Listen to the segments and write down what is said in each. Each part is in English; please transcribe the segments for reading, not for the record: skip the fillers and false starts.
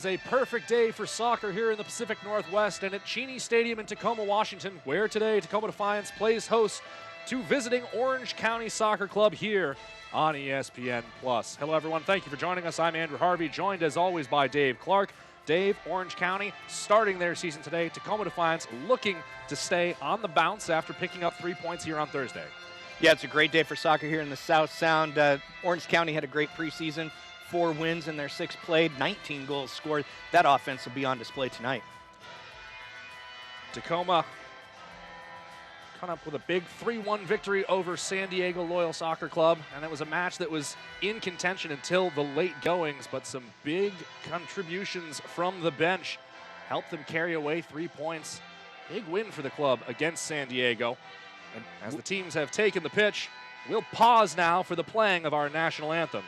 It's a perfect day for soccer here in the Pacific Northwest and at Cheney Stadium in Tacoma, Washington, where today Tacoma Defiance plays host to visiting Orange County Soccer Club here on ESPN+. Hello, everyone. Thank you for joining us. I'm Andrew Harvey, joined as always by Dave Clark. Dave, Orange County starting their season today. Tacoma Defiance looking to stay on the bounce after picking up 3 points here on Thursday. Yeah, it's a great day for soccer here in the South Sound. Orange County had a great preseason. 4 wins in their 6 played, 19 goals scored. That offense will be on display tonight. Tacoma coming up with a big 3-1 victory over San Diego Loyal Soccer Club, and it was a match that was in contention until the late goings, but some big contributions from the bench helped them carry away 3 points. Big win for the club against San Diego. And as the teams have taken the pitch, we'll pause now for the playing of our national anthem.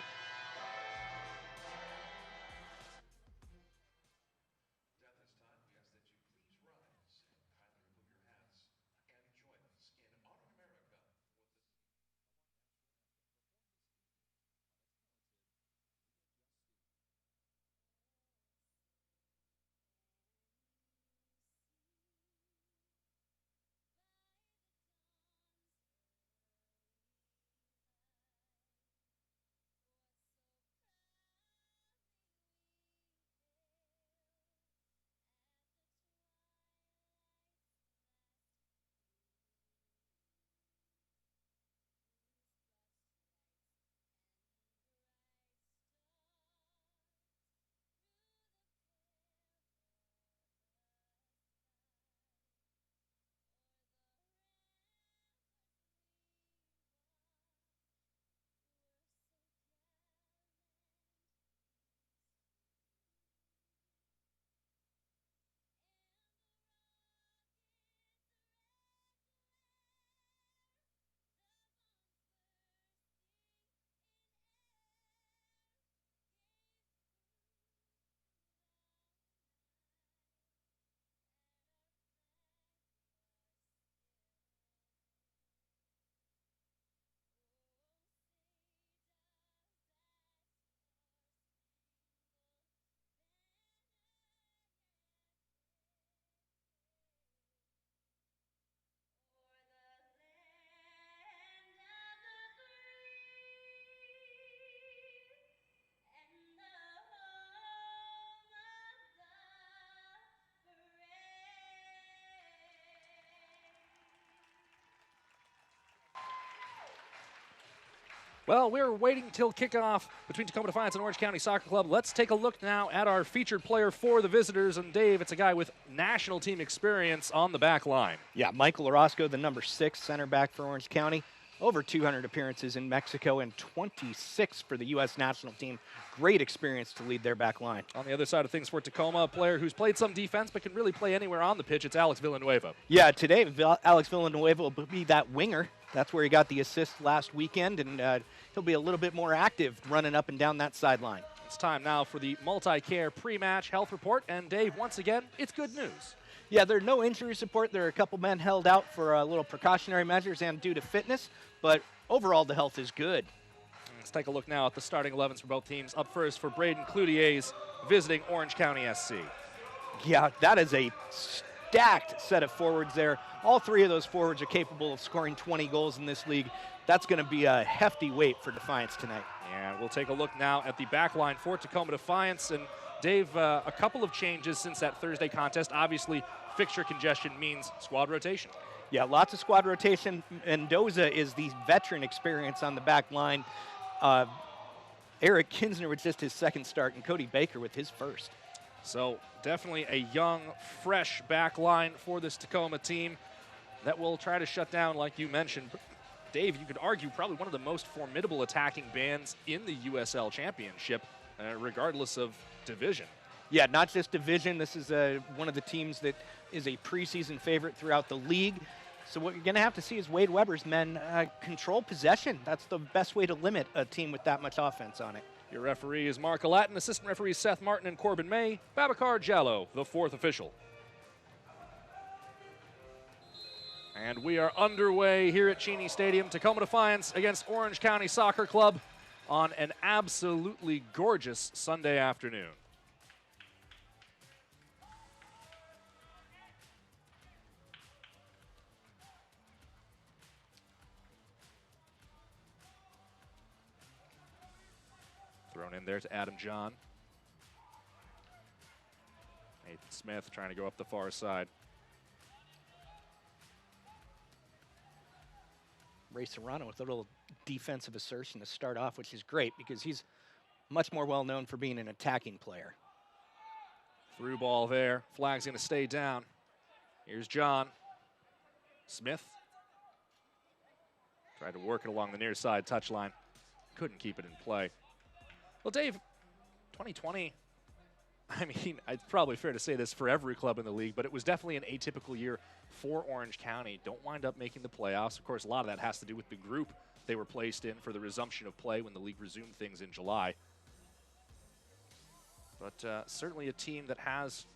Well, we're waiting till kickoff between Tacoma Defiance and Orange County Soccer Club. Let's take a look now at our featured player for the visitors. And Dave, it's a guy with national team experience on the back line. Yeah, Michael Orozco, the number 6 center back for Orange County. Over 200 appearances in Mexico and 26 for the U.S. national team. Great experience to lead their back line. On the other side of things for Tacoma, a player who's played some defense but can really play anywhere on the pitch, it's Alex Villanueva. Yeah, today Alex Villanueva will be that winger. That's where he got the assist last weekend, and he'll be a little bit more active running up and down that sideline. It's time now for the multi-care pre-match health report. And Dave, once again, it's good news. Yeah, there are no injury support. There are a couple men held out for little precautionary measures and due to fitness, but overall the health is good. Let's take a look now at the starting 11s for both teams. Up first for Braden Cloutier's visiting Orange County SC. Yeah, that is a stacked set of forwards there. All 3 of those forwards are capable of scoring 20 goals in this league. That's going to be a hefty weight for Defiance tonight. And we'll take a look now at the back line for Tacoma Defiance. And Dave, a couple of changes since that Thursday contest. Obviously, fixture congestion means squad rotation. Yeah, lots of squad rotation. Mendoza is the veteran experience on the back line. Eric Kinsner with just his 2nd start, and Cody Baker with his 1st. So definitely a young, fresh back line for this Tacoma team that will try to shut down, like you mentioned. Dave, you could argue probably one of the most formidable attacking bands in the USL Championship, regardless of division. Yeah, not just division. This is one of the teams that is a preseason favorite throughout the league. So what you're going to have to see is Wade Weber's men control possession. That's the best way to limit a team with that much offense on it. Your referee is Mark Alatin, assistant referees Seth Martin and Corbin May, Babacar Jallo, the 4th official. And we are underway here at Cheney Stadium. Tacoma Defiance against Orange County Soccer Club on an absolutely gorgeous Sunday afternoon. Thrown in there to Adam John. Nathan Smith trying to go up the far side. Ray Serrano with a little defensive assertion to start off, which is great because he's much more well known for being an attacking player. Through ball there. Flag's going to stay down. Here's John. Smith tried to work it along the near side touchline. Couldn't keep it in play. Well, Dave, 2020, I mean, it's probably fair to say this for every club in the league, but it was definitely an atypical year for Orange County. Don't wind up making the playoffs. Of course, a lot of that has to do with the group they were placed in for the resumption of play when the league resumed things in July. But certainly a team that has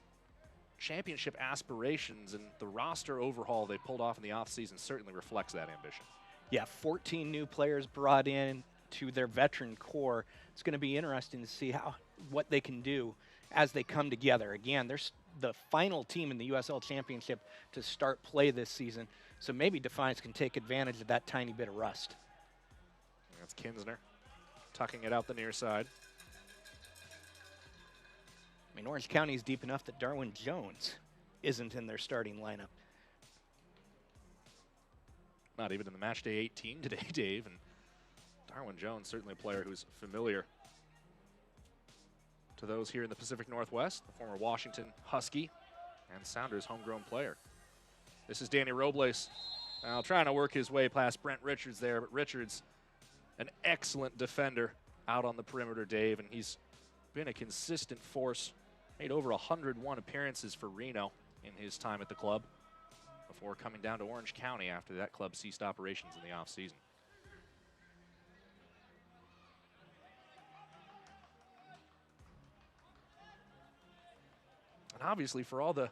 championship aspirations, and the roster overhaul they pulled off in the offseason certainly reflects that ambition. Yeah, 14 new players brought in to their veteran core. It's going to be interesting to see what they can do as they come together. Again, they're the final team in the USL Championship to start play this season, so maybe Defiance can take advantage of that tiny bit of rust. That's Kinsner tucking it out the near side. I mean, Orange County is deep enough that Darwin Jones isn't in their starting lineup. Not even in the match day 18 today, Dave. And Darwin Jones, certainly a player who's familiar to those here in the Pacific Northwest, the former Washington Husky and Sounders homegrown player. This is Danny Robles. Now trying to work his way past Brent Richards there, but Richards, an excellent defender out on the perimeter, Dave, and he's been a consistent force. Made over 101 appearances for Reno in his time at the club before coming down to Orange County after that club ceased operations in the offseason. And obviously, for all the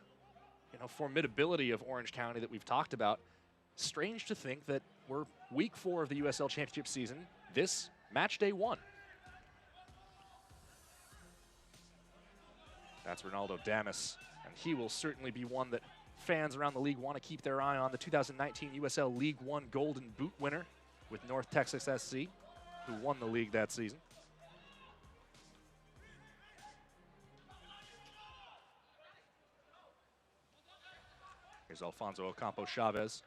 formidability of Orange County that we've talked about, strange to think that we're week 4 of the USL Championship season, this match day 1. That's Ronaldo Damas, and he will certainly be one that fans around the league want to keep their eye on. The 2019 USL League One Golden Boot winner with North Texas SC, who won the league that season. Here's Alfonso Ocampo Chavez.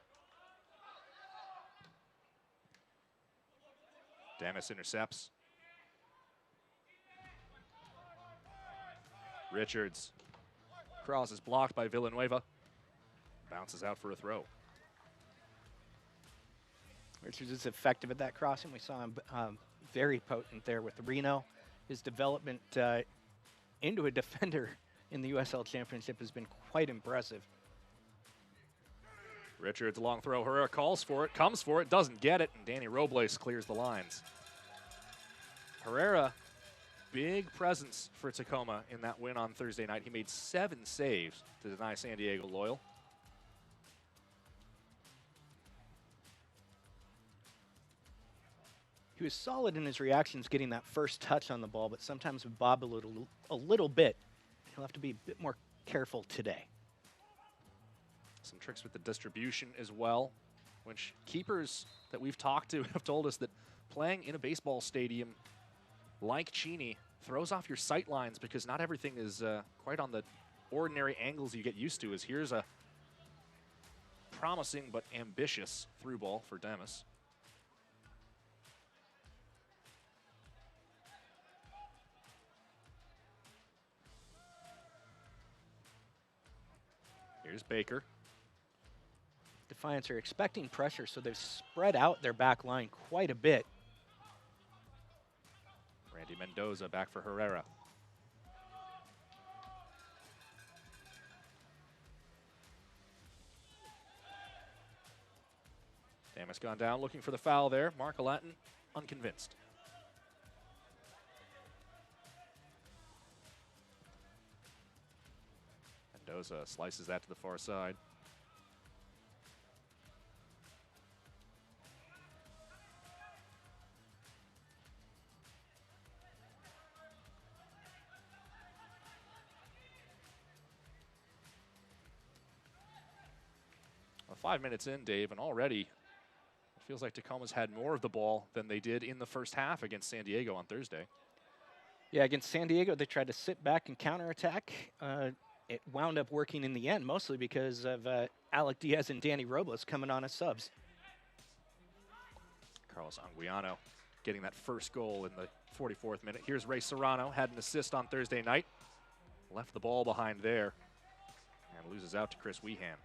Damas intercepts. Richards. Cross is blocked by Villanueva. Bounces out for a throw. Richards is effective at that crossing. We saw him very potent there with Reno. His development into a defender in the USL Championship has been quite impressive. Richards, long throw. Herrera calls for it, comes for it, doesn't get it, and Danny Robles clears the lines. Herrera, big presence for Tacoma in that win on Thursday night. He made 7 saves to deny San Diego Loyal. He was solid in his reactions getting that first touch on the ball, but sometimes would bob a little bit. He'll have to be a bit more careful today. Some tricks with the distribution as well, which keepers that we've talked to have told us that playing in a baseball stadium like Cheney throws off your sight lines because not everything is quite on the ordinary angles you get used to. As here's a promising but ambitious through ball for Damas. Here's Baker. Defiance are expecting pressure, so they've spread out their back line quite a bit. Randy Mendoza back for Herrera. Damas gone down, looking for the foul there. Mark Alatin, unconvinced. Mendoza slices that to the far side. Well, 5 minutes in, Dave, and already it feels like Tacoma's had more of the ball than they did in the first half against San Diego on Thursday. Yeah, against San Diego, they tried to sit back and counterattack. It wound up working in the end, mostly because of Alec Diaz and Danny Robles coming on as subs. Carlos Anguiano getting that first goal in the 44th minute. Here's Ray Serrano, had an assist on Thursday night. Left the ball behind there and loses out to Chris Wehan.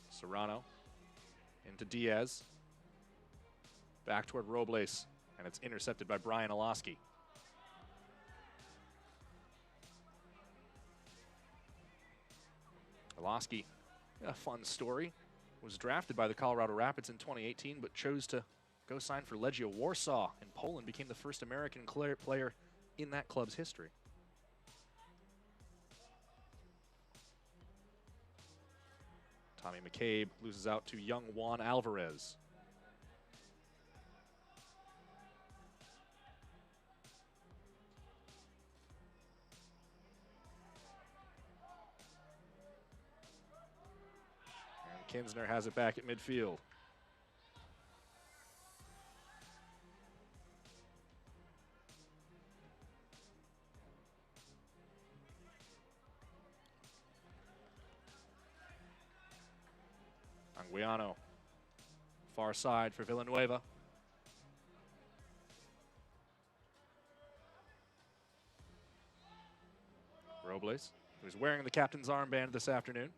Serrano into Diaz. Back toward Robles, and it's intercepted by Brian Oloski. Oloski, a fun story, was drafted by the Colorado Rapids in 2018, but chose to go sign for Legia Warsaw in Poland, became the first American player in that club's history. Tommy McCabe loses out to young Juan Alvarez. And Kinsner has it back at midfield. Anguiano, far side for Villanueva. Robles, who's wearing the captain's armband this afternoon.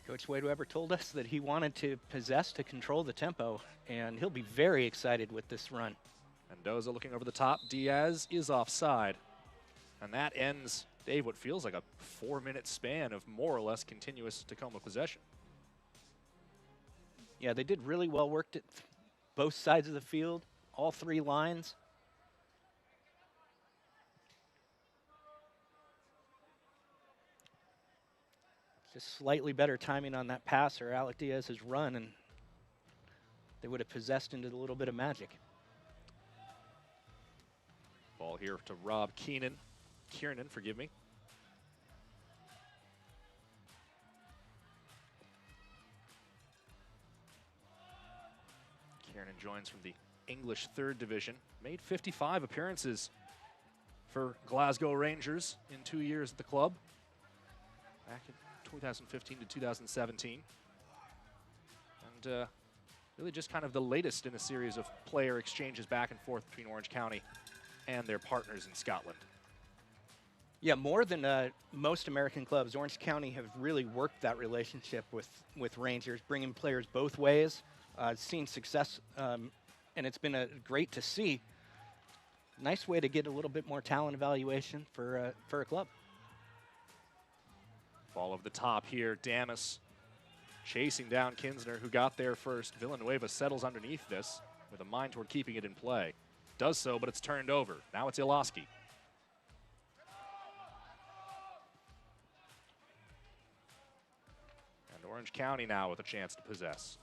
Coach Wade Weber told us that he wanted to possess to control the tempo, and he'll be very excited with this run. Mendoza looking over the top. Diaz is offside. And that ends, Dave, what feels like a 4-minute span of more or less continuous Tacoma possession. Yeah, they did really well, worked it both sides of the field, all three lines. Just slightly better timing on that pass, or Alec Diaz's run, and they would have possessed into a little bit of magic. Ball here to Rob Kiernan, forgive me. Kiernan joins from the English 3rd Division. Made 55 appearances for Glasgow Rangers in 2 years at the club. Back in 2015 to 2017. And really just kind of the latest in a series of player exchanges back and forth between Orange County and their partners in Scotland. Yeah, more than most American clubs, Orange County have really worked that relationship with Rangers, bringing players both ways, seen success, and it's been great to see. Nice way to get a little bit more talent evaluation for a club. Ball over the top here, Damas chasing down Kinsner, who got there first. Villanueva settles underneath this with a mind toward keeping it in play. Does so, but it's turned over. Now it's Oloski. And Orange County now with a chance to possess.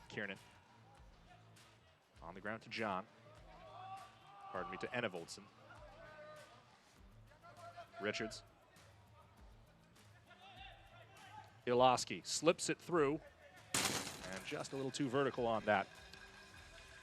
Kiernan. On the ground to John. Pardon me, to Enevoldsen. Richards. Oloski slips it through, and just a little too vertical on that.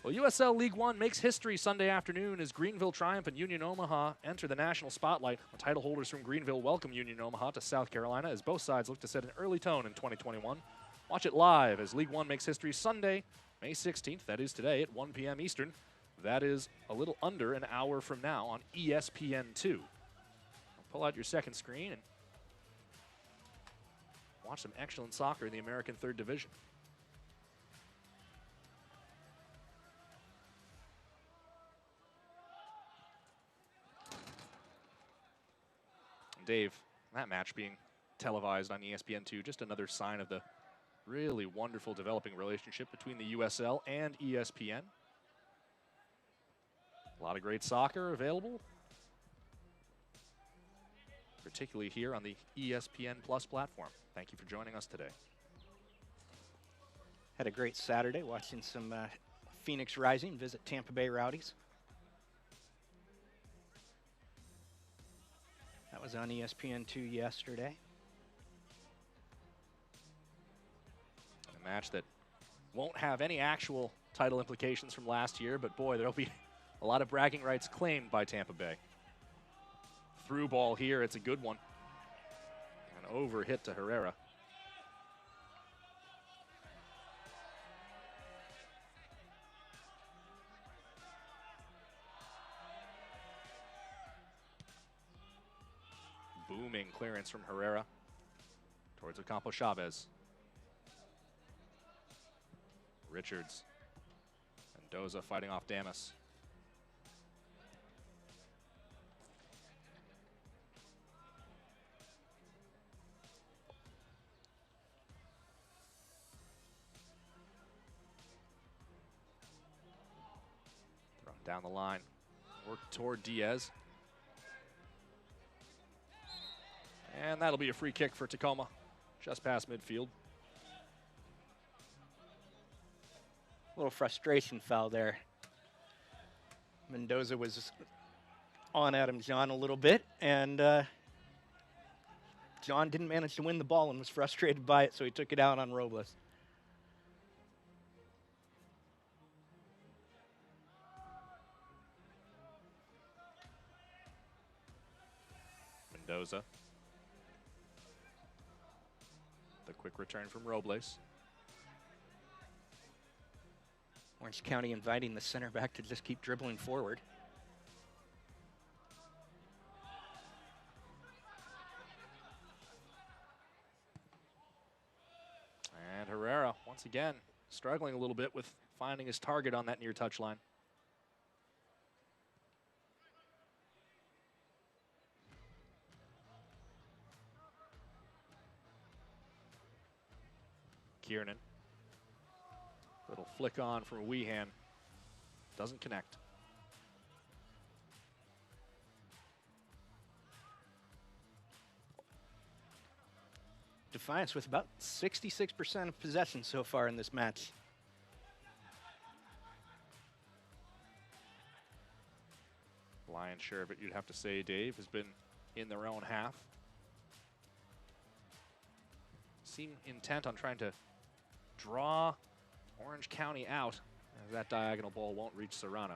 Well, USL League One makes history Sunday afternoon as Greenville Triumph and Union Omaha enter the national spotlight. The title holders from Greenville welcome Union Omaha to South Carolina as both sides look to set an early tone in 2021. Watch it live as League One makes history Sunday, May 16th. That is today at 1 p.m. Eastern. That is a little under an hour from now on ESPN2. Pull out your second screen and watch some excellent soccer in the American 3rd Division. Dave, that match being televised on ESPN2, just another sign of the really wonderful developing relationship between the USL and ESPN. A lot of great soccer available, particularly here on the ESPN Plus platform. Thank you for joining us today. Had a great Saturday watching some Phoenix Rising visit Tampa Bay Rowdies. That was on ESPN2 yesterday. A match that won't have any actual title implications from last year, but boy, there'll be a lot of bragging rights claimed by Tampa Bay. Through ball here, it's a good one. An over hit to Herrera. Booming clearance from Herrera towards Ocampo Chavez. Richards. Mendoza fighting off Damas. Thrown down the line. Work toward Diaz. And that'll be a free kick for Tacoma, just past midfield. A little frustration foul there. Mendoza was on Adam John a little bit, and John didn't manage to win the ball and was frustrated by it, so he took it out on Robles. Mendoza. The quick return from Robles. Orange County inviting the center back to just keep dribbling forward. And Herrera, once again, struggling a little bit with finding his target on that near touch line. Kiernan. Little flick on from Weehan. Doesn't connect. Defiance with about 66% of possession so far in this match. Lion's share of it, you'd have to say, Dave, has been in their own half. Seem intent on trying to draw Orange County out, as that diagonal ball won't reach Serrano.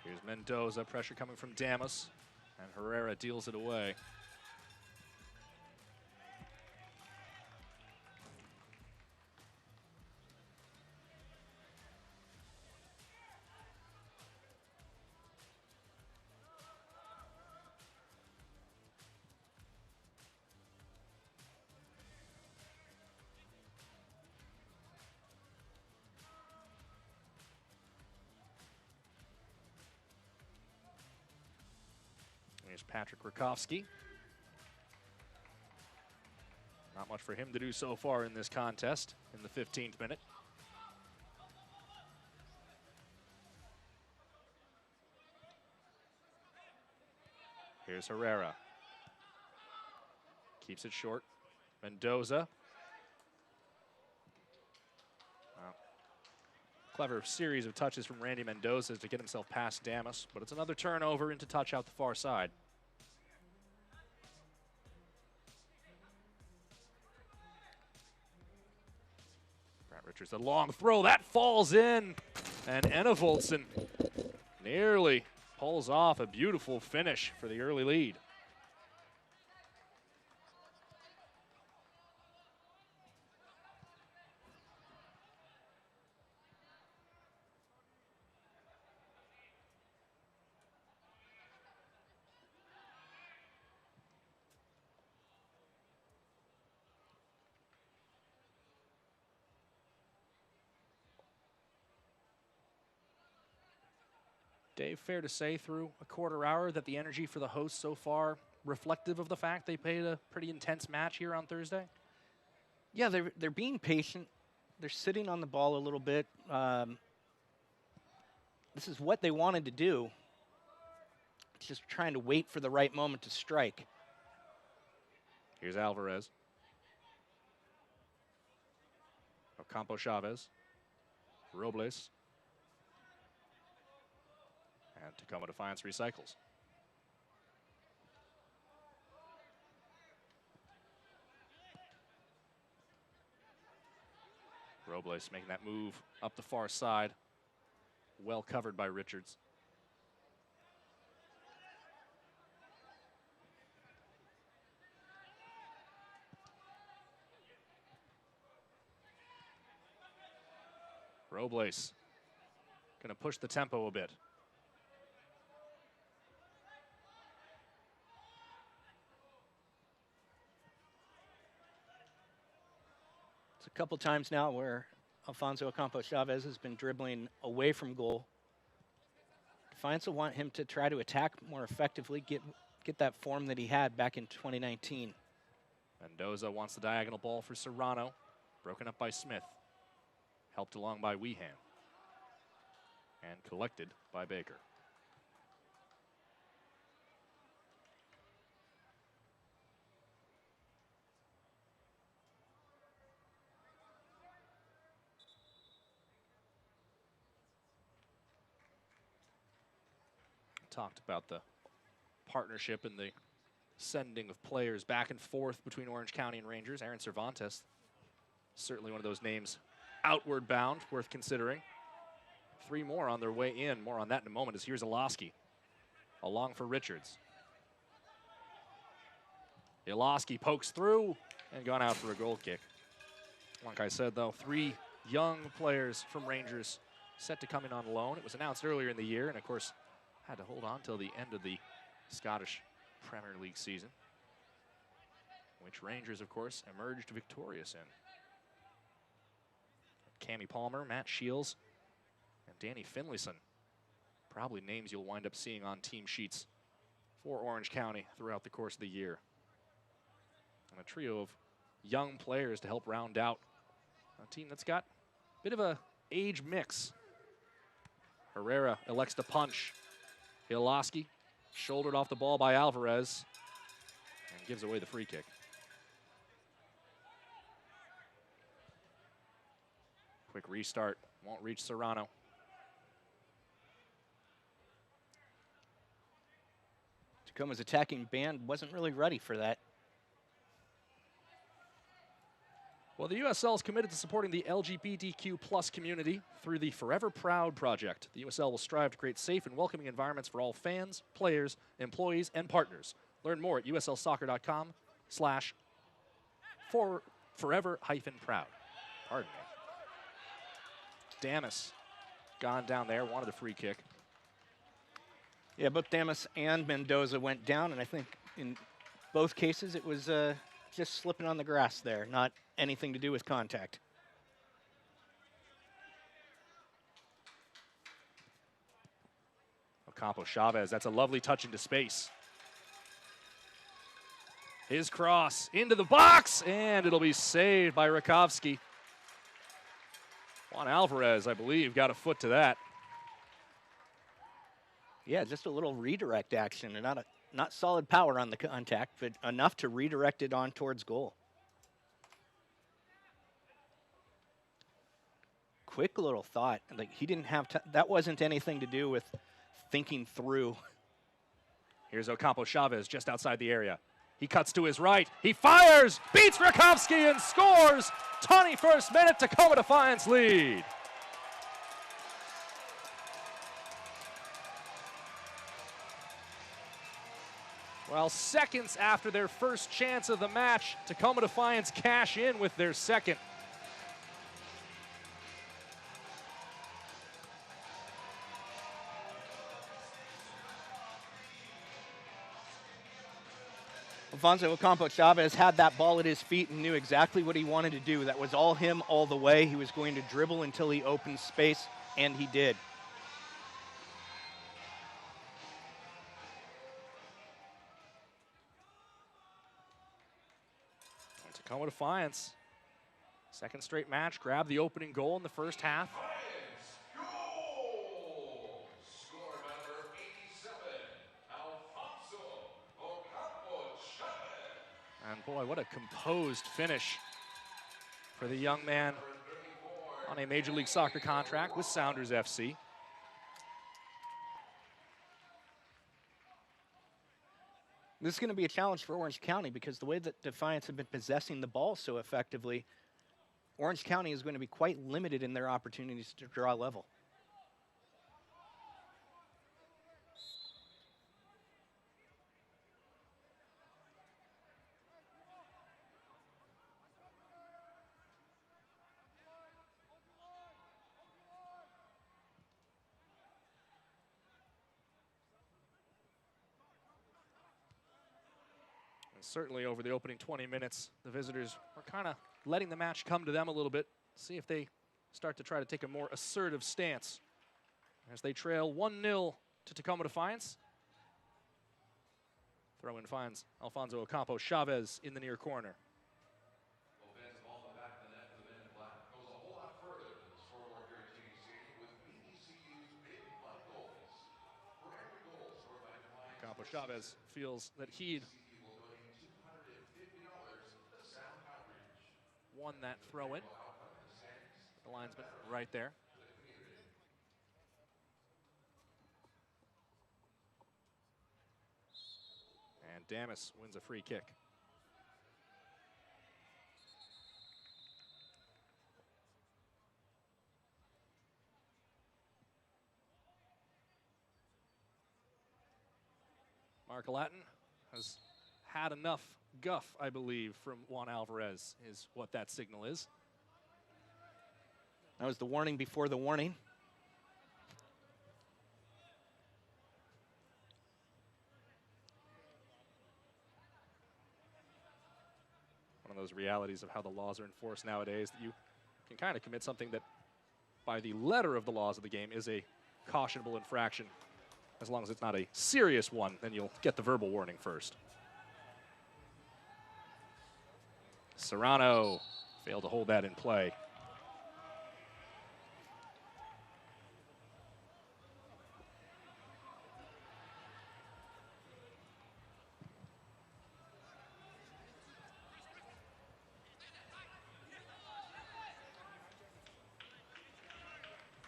Here's Mendoza, pressure coming from Damas, and Herrera deals it away. Here's Patrick Rakowski. Not much for him to do so far in this contest in the 15th minute. Here's Herrera. Keeps it short. Mendoza. Clever series of touches from Randy Mendoza to get himself past Damas, but it's another turnover into touch out the far side. Brett Richards, a long throw, that falls in, and Enevoldsen nearly pulls off a beautiful finish for the early lead. Dave, fair to say through a quarter hour that the energy for the hosts so far reflective of the fact they played a pretty intense match here on Thursday? Yeah, they're being patient. They're sitting on the ball a little bit. This is what they wanted to do. It's just trying to wait for the right moment to strike. Here's Alvarez. Ocampo Chavez. Robles. And Tacoma Defiance recycles. Robles making that move up the far side. Well covered by Richards. Robles going to push the tempo a bit. It's a couple times now where Alfonso Ocampo Chavez has been dribbling away from goal. Defiance will want him to try to attack more effectively, get that form that he had back in 2019. Mendoza wants the diagonal ball for Serrano. Broken up by Smith. Helped along by Wehan. And collected by Baker. Talked about the partnership and the sending of players back and forth between Orange County and Rangers. Aaron Cervantes, certainly one of those names outward bound, worth considering. 3 more on their way in. More on that in a moment as here's Iloski. Along for Richards. Iloski pokes through and gone out for a goal kick. Like I said, though, 3 young players from Rangers set to come in on loan. It was announced earlier in the year, and of course, had to hold on till the end of the Scottish Premier League season, which Rangers, of course, emerged victorious in. Cammy Palmer, Matt Shields, and Danny Finlayson. Probably names you'll wind up seeing on team sheets for Orange County throughout the course of the year. And a trio of young players to help round out a team that's got a bit of a age mix. Herrera elects to punch. Iloski shouldered off the ball by Alvarez and gives away the free kick. Quick restart, won't reach Serrano. Tacoma's attacking band wasn't really ready for that. Well, the USL is committed to supporting the LGBTQ plus community through the Forever Proud project. The USL will strive to create safe and welcoming environments for all fans, players, employees, and partners. Learn more at uslsoccer.com/forever-proud. Pardon me. Damas gone down there, wanted a free kick. Yeah, both Damas and Mendoza went down, and I think in both cases it was just slipping on the grass there, not anything to do with contact. Ocampo Chavez, that's a lovely touch into space. His cross into the box, and it'll be saved by Rakovsky. Juan Alvarez, I believe, got a foot to that. Yeah, just a little redirect action, and not solid power on the contact, but enough to redirect it on towards goal. Quick little thought, like he didn't have that wasn't anything to do with thinking through. Here's Ocampo Chavez just outside the area. He cuts to his right. He fires, beats Rakovsky and scores. 21st minute, Tacoma Defiance lead. Well, seconds after their first chance of the match, Tacoma Defiance cash in with their second. Alfonso Ocampo Chavez had that ball at his feet and knew exactly what he wanted to do. That was all him all the way. He was going to dribble until he opened space, and he did. Tacoma Defiance, second straight match, grabbed the opening goal in the first half. Score number 87, And boy, what a composed finish for the young man on a Major League Soccer contract with Sounders FC. This is going to be a challenge for Orange County because the way that Defiance have been possessing the ball so effectively, Orange County is going to be quite limited in their opportunities to draw level. Certainly over the opening 20 minutes, the visitors were kind of letting the match come to them a little bit, see if they start to try to take a more assertive stance as they trail 1-0 to Tacoma Defiance. Throw-in finds Alfonso Ocampo Chavez in the near corner. Offensive ball in the back of the net for the men in black. Goes a whole lot further than the scoreboard here at TDC with BECU's Big Fun Goals. For every goal scored by Defiance, Ocampo Chavez feels that he'd won that throw-in. The linesman right there. And Damas wins a free kick. Mark Latin has had enough guff, I believe, from Juan Alvarez is what that signal is. That was the warning before the warning. One of those realities of how the laws are enforced nowadays, that you can kind of commit something that by the letter of the laws of the game is a cautionable infraction. As long as it's not a serious one, then you'll get the verbal warning first. Serrano failed to hold that in play.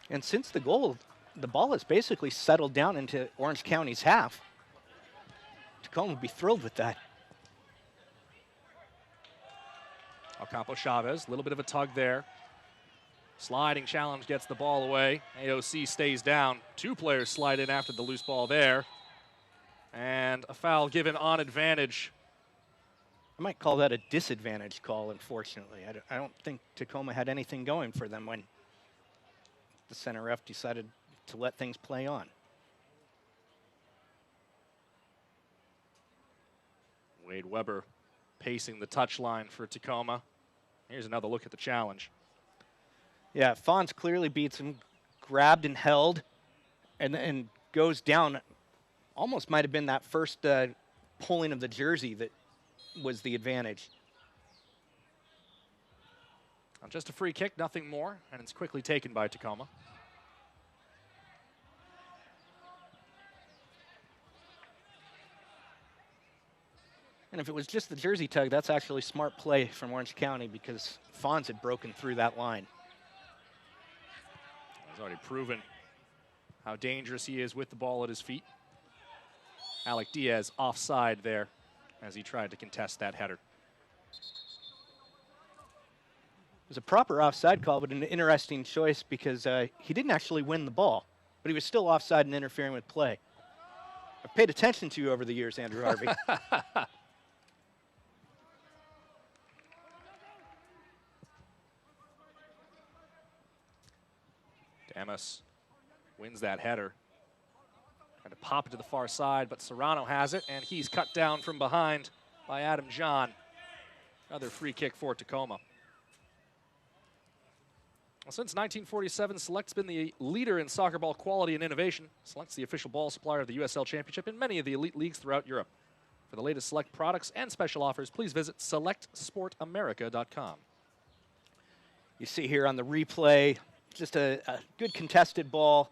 And since the goal, the ball has basically settled down into Orange County's half. Tacoma would be thrilled with that. Ocampo Chavez, a little bit of a tug there. Sliding challenge gets the ball away. AOC stays down. Two players slide in after the loose ball there. And a foul given on advantage. I might call that a disadvantage call, unfortunately. I don't think Tacoma had anything going for them when the center ref decided to let things play on. Wade Weber pacing the touchline for Tacoma. Here's another look at the challenge. Yeah, Fons clearly beats him, grabbed and held, and goes down. Almost might have been that first pulling of the jersey that was the advantage. Just a free kick, nothing more, and it's quickly taken by Tacoma. And if it was just the jersey tug, that's actually smart play from Orange County because Fons had broken through that line. He's already proven how dangerous he is with the ball at his feet. Alec Diaz offside there as he tried to contest that header. It was a proper offside call, but an interesting choice because he didn't actually win the ball, but he was still offside and interfering with play. I've paid attention to you over the years, Andrew Harvey. Damas wins that header. Trying to pop it to the far side, but Serrano has it, and he's cut down from behind by Adam John. Another free kick for Tacoma. Well, since 1947, Select's been the leader in soccer ball quality and innovation. Select's the official ball supplier of the USL Championship and many of the elite leagues throughout Europe. For For the latest select products and special offers, please visit selectsportamerica.com. You see here on the replay, just a good contested ball,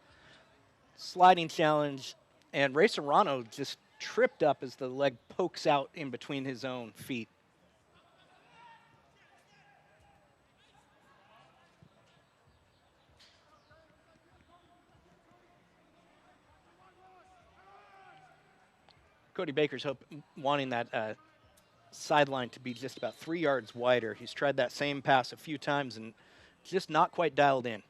sliding challenge, and Ray Serrano just tripped up as the leg pokes out in between his own feet. Cody Baker's wanting that sideline to be just about 3 yards wider. He's tried that same pass a few times and just not quite dialed in.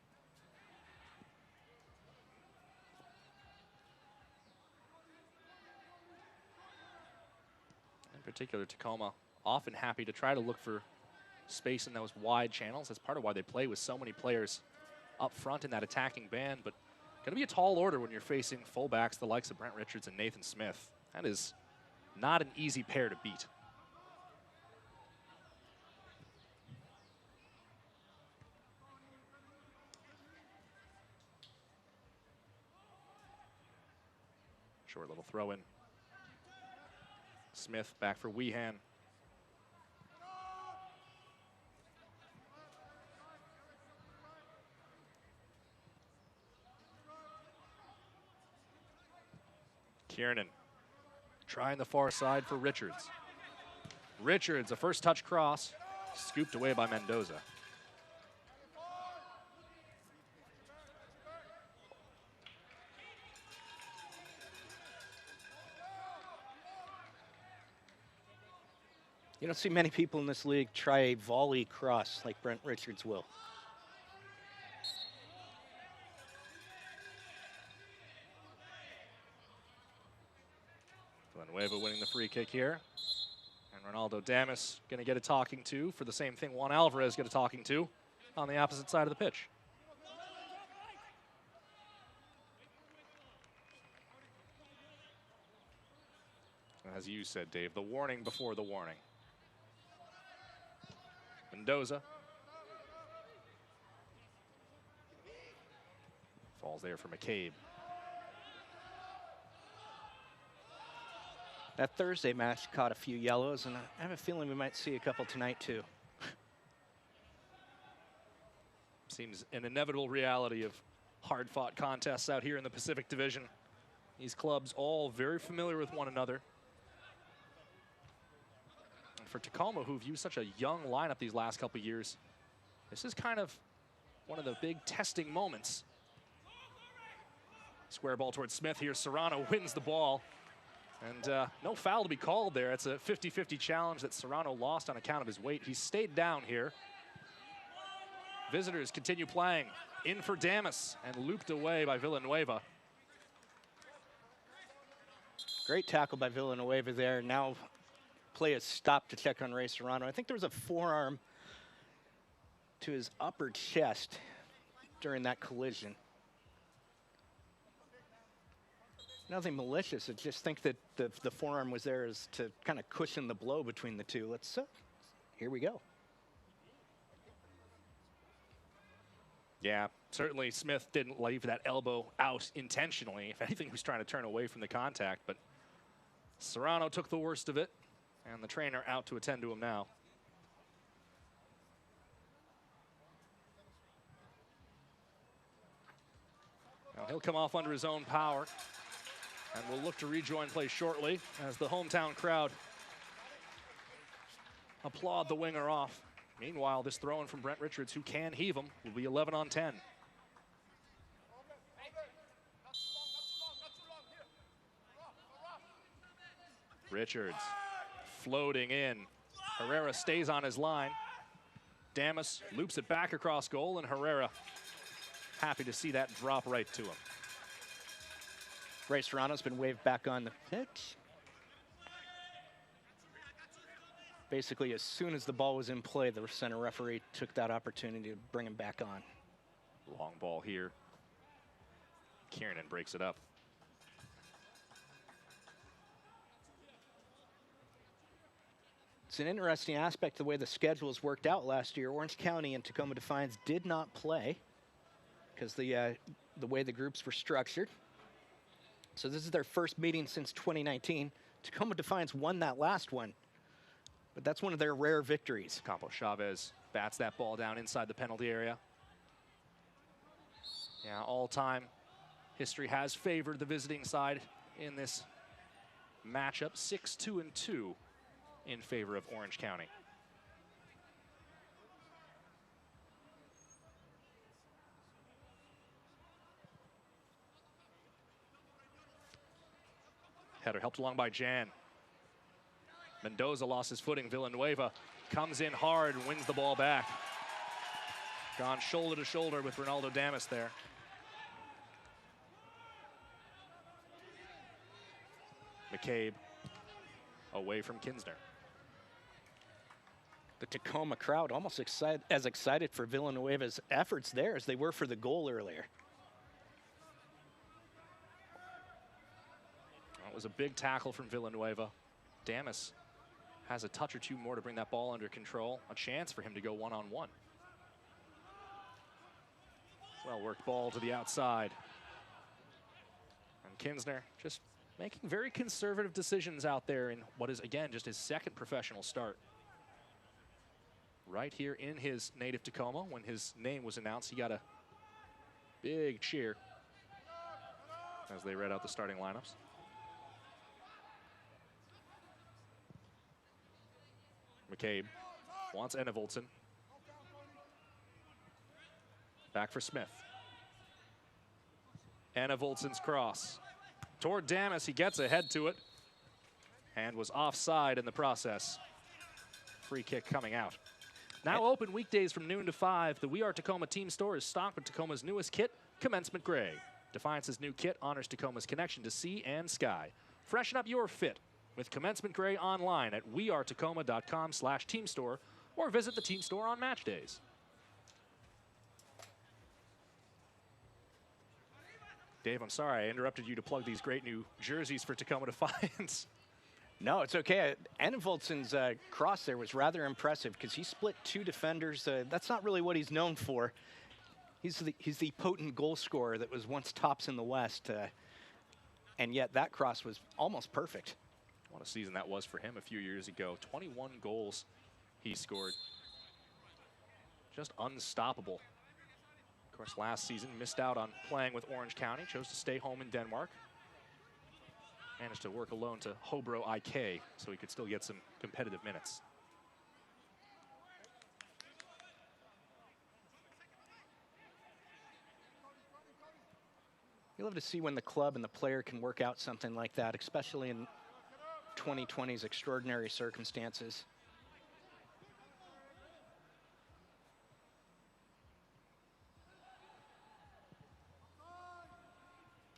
In particular, Tacoma often happy to try to look for space in those wide channels. That's part of why they play with so many players up front in that attacking band, but going to be a tall order when you're facing fullbacks the likes of Brent Richards and Nathan Smith. That is not an easy pair to beat. Short little throw in. Smith back for Weehan. Kiernan trying the far side for Richards. Richards, a first touch cross, scooped away by Mendoza. You don't see many people in this league try a volley cross like Brent Richards will. Villanueva winning the free kick here. And Ronaldo Damas going to get a talking to for the same thing Juan Alvarez got a talking to on the opposite side of the pitch. As you said, Dave, the warning before the warning. Mendoza. Falls there for McCabe. That Thursday match caught a few yellows, and I have a feeling we might see a couple tonight too. Seems an inevitable reality of hard-fought contests out here in the Pacific Division. These clubs all very familiar with one another. And for Tacoma, who've used such a young lineup these last couple of years, this is kind of one of the big testing moments. Square ball towards Smith here. Serrano wins the ball. And no foul to be called there. It's a 50-50 challenge that Serrano lost on account of his weight. He stayed down here. Visitors continue playing. In for Damas and looped away by Villanueva. Great tackle by Villanueva there. Now play is stopped to check on Ray Serrano. I think there was a forearm to his upper chest during that collision. Nothing malicious. I just think that the forearm was there as to kind of cushion the blow between the two. Here we go. Yeah, certainly Smith didn't leave that elbow out intentionally. If anything, he was trying to turn away from the contact, but Serrano took the worst of it, and the trainer out to attend to him now. Now he'll come off under his own power, and will look to rejoin play shortly as the hometown crowd applaud the winger off. Meanwhile, this throw-in from Brent Richards, who can heave him, will be 11 on 10. Richards floating in. Herrera stays on his line. Damas loops it back across goal, and Herrera happy to see that drop right to him. Ray Serrano's been waved back on the pitch. Basically, as soon as the ball was in play, the center referee took that opportunity to bring him back on. Long ball here. Kiernan breaks it up. It's an interesting aspect of the way the schedules worked out last year. Orange County and Tacoma Defiance did not play because the way the groups were structured. So this is their first meeting since 2019. Tacoma Defiance won that last one, but that's one of their rare victories. Campo Chavez bats that ball down inside the penalty area. Yeah, all-time history has favored the visiting side in this matchup, 6-2-2 in favor of Orange County. Header helped along by Jan. Mendoza lost his footing. Villanueva comes in hard and wins the ball back. Gone shoulder to shoulder with Ronaldo Damas there. McCabe away from Kinsner. The Tacoma crowd almost as excited for Villanueva's efforts there as they were for the goal earlier. That was a big tackle from Villanueva. Damas has a touch or two more to bring that ball under control. A chance for him to go one-on-one. Well-worked ball to the outside. And Kinsner just making very conservative decisions out there in what is, again, just his second professional start. Right here in his native Tacoma, when his name was announced, he got a big cheer as they read out the starting lineups. McCabe wants Enevoldsen. Back for Smith. Enevoldsen's cross toward Damas. He gets ahead to it and was offside in the process. Free kick coming out. Now open weekdays from noon to 5. The We Are Tacoma team store is stocked with Tacoma's newest kit, Commencement Gray. Defiance's new kit honors Tacoma's connection to sea and sky. Freshen up your fit with Commencement Gray online at wearetacoma.com/team store or visit the team store on match days. Dave, I'm sorry I interrupted you to plug these great new jerseys for Tacoma Defiance. No, it's okay. Enevoldsen's cross there was rather impressive because he split two defenders. That's not really what he's known for. He's the potent goal scorer that was once tops in the West, and yet that cross was almost perfect. What a season that was for him a few years ago. 21 goals he scored. Just unstoppable. Of course, last season missed out on playing with Orange County, chose to stay home in Denmark. Managed to work a loan to Hobro IK so he could still get some competitive minutes. You love to see when the club and the player can work out something like that, especially in 2020's extraordinary circumstances.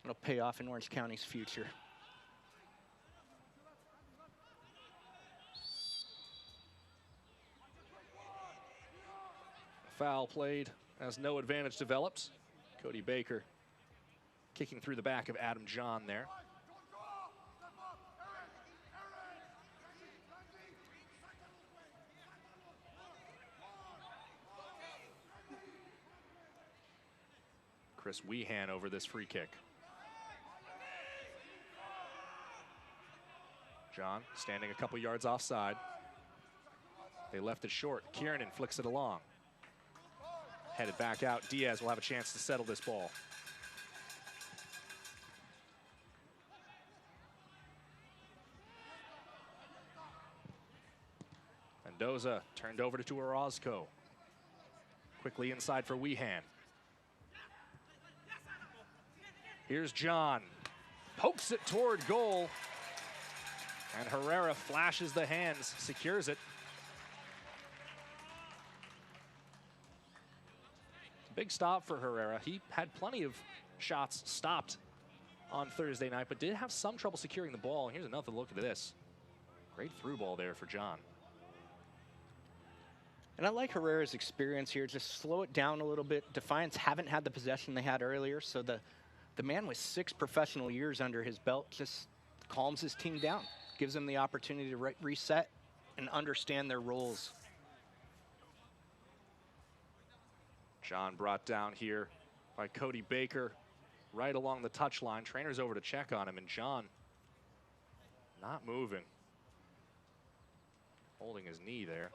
It'll pay off in Orange County's future. Foul played as no advantage developed. Cody Baker kicking through the back of Adam John there. Chris Weehan over this free kick. John standing a couple yards offside. They left it short. Kiernan flicks it along. Headed back out. Diaz will have a chance to settle this ball. Mendoza turned over to Orozco. Quickly inside for Weehan. Here's John. Pokes it toward goal. And Herrera flashes the hands, secures it. Big stop for Herrera. He had plenty of shots stopped on Thursday night, but did have some trouble securing the ball. Here's another look at this. Great through ball there for John. And I like Herrera's experience here. Just slow it down a little bit. Defiance haven't had the possession they had earlier, so the man with 6 professional years under his belt just calms his team down, gives them the opportunity to reset and understand their roles. John brought down here by Cody Baker right along the touchline. Trainer's over to check on him, and John Not moving. Holding his knee there.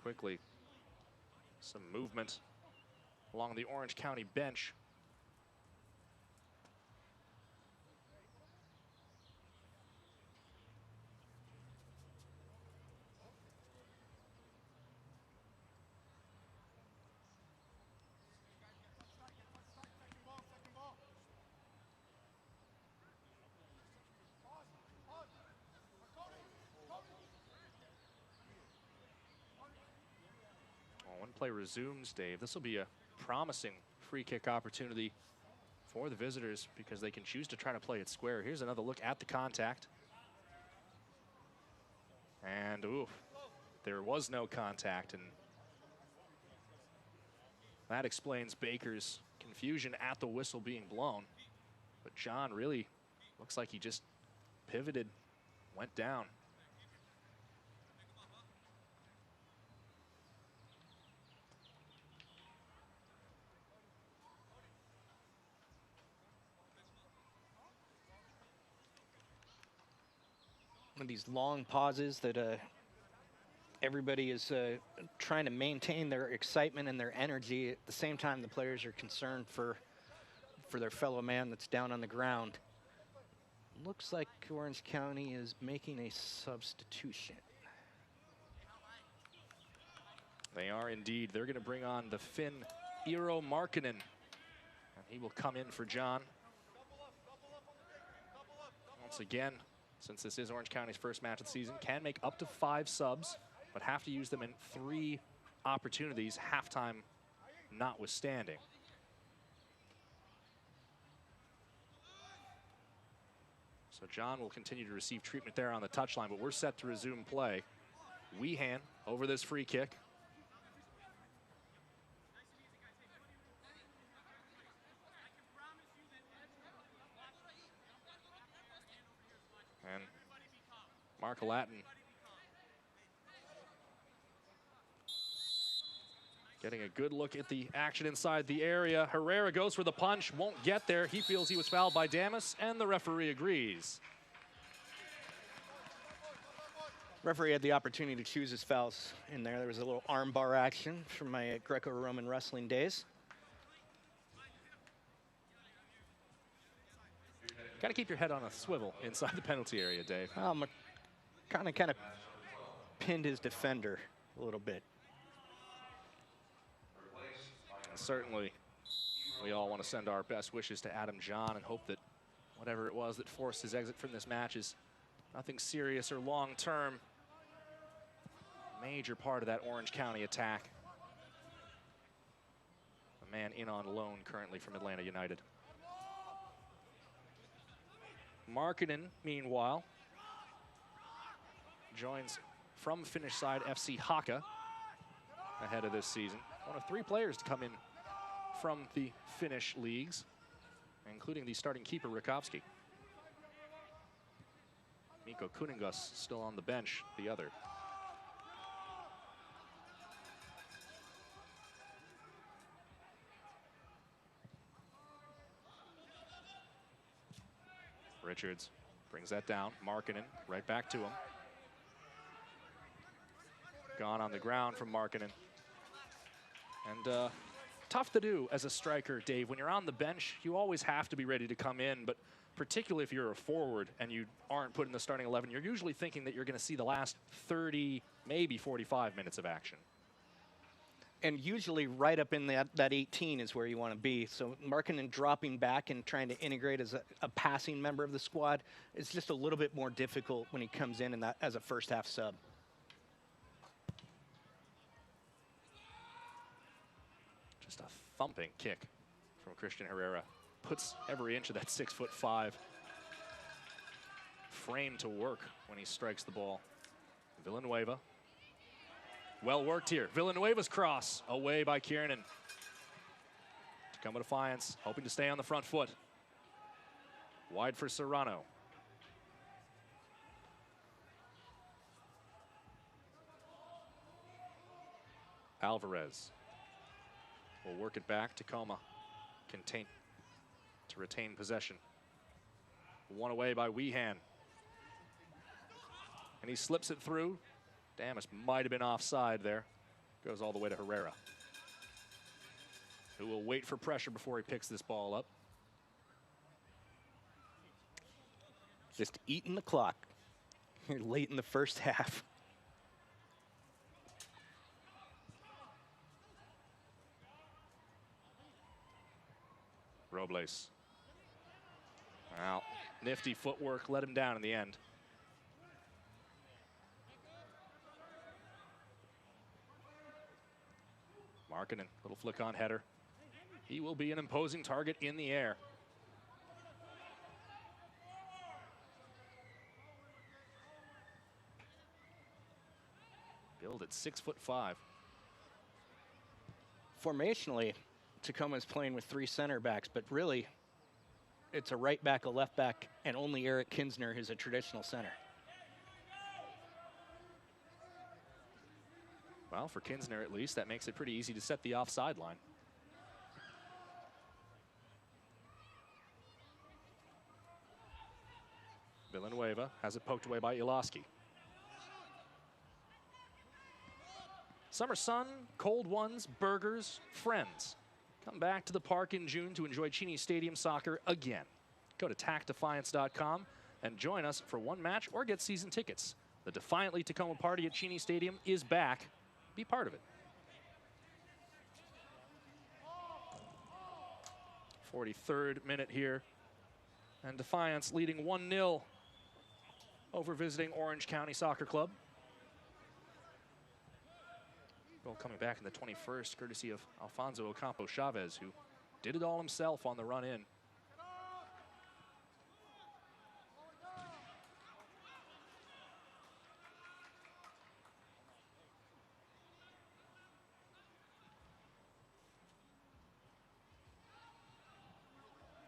Quickly, some movement along the Orange County bench. When play resumes, Dave, this will be a promising free kick opportunity for the visitors because they can choose to try to play it square. Here's another look at the contact. And ooh, there was no contact, and that explains Baker's confusion at the whistle being blown. But John really looks like he just pivoted, went down. One of these long pauses that everybody is trying to maintain their excitement and their energy. At the same time, the players are concerned for their fellow man that's down on the ground. Looks like Orange County is making a substitution. They are indeed. They're going to bring on the Finn Eero Markkinen, and he will come in for John. Once again, since this is Orange County's first match of the season, can make up to 5 subs, but have to use them in 3 opportunities, halftime notwithstanding. So John will continue to receive treatment there on the touchline, but we're set to resume play. Weehan over this free kick. And Mark Latin getting a good look at the action inside the area. Herrera goes for the punch, won't get there. He feels he was fouled by Damas, and the referee agrees. Referee had the opportunity to choose his fouls in there. There was a little arm bar action from my Greco-Roman wrestling days. Got to keep your head on a swivel inside the penalty area, Dave. Kind of pinned his defender a little bit. And certainly, we all want to send our best wishes to Adam John and hope that whatever it was that forced his exit from this match is nothing serious or long-term. Major part of that Orange County attack. A man in on loan currently from Atlanta United. Markkinen, meanwhile, joins from Finnish side FC Haka ahead of this season. One of 3 players to come in from the Finnish leagues, including the starting keeper, Rakovski. Mikko Kuningas still on the bench, the other. Richards brings that down. Markkinen right back to him. Gone on the ground from Markkinen. And tough to do as a striker, Dave. When you're on the bench, you always have to be ready to come in, but particularly if you're a forward and you aren't put in the starting 11, you're usually thinking that you're going to see the last 30, maybe 45 minutes of action. And usually right up in that 18 is where you want to be. So Markkinen dropping back and trying to integrate as a passing member of the squad is just a little bit more difficult when he comes in that as a first half sub. Just a thumping kick from Christian Herrera. Puts every inch of that 6'5" frame to work when he strikes the ball. Villanueva. Well worked here. Villanueva's cross away by Kiernan. Tacoma Defiance hoping to stay on the front foot. Wide for Serrano. Alvarez will work it back. Tacoma contain to retain possession. One away by Weehan. And he slips it through. Damas might have been offside there. Goes all the way to Herrera, who will wait for pressure before he picks this ball up. Just eating the clock here late in the first half. Robles. Well, nifty footwork let him down in the end. Markkanen, little flick on header. He will be an imposing target in the air. Billed at 6'5". Formationally, Tacoma is playing with 3 center backs, but really, it's a right back, a left back, and only Eric Kinsner who's a traditional center. Well, for Kinsner at least, that makes it pretty easy to set the offside line. Villanueva has it poked away by Iloski. Summer sun, cold ones, burgers, friends. Come back to the park in June to enjoy Cheney Stadium soccer again. Go to tacdefiance.com and join us for one match or get season tickets. The Defiantly Tacoma party at Cheney Stadium is back. Be part of it. 43rd minute here. And Defiance leading 1-0 over visiting Orange County Soccer Club. Goal coming back in the 21st, courtesy of Alfonso Ocampo Chavez, who did it all himself on the run in.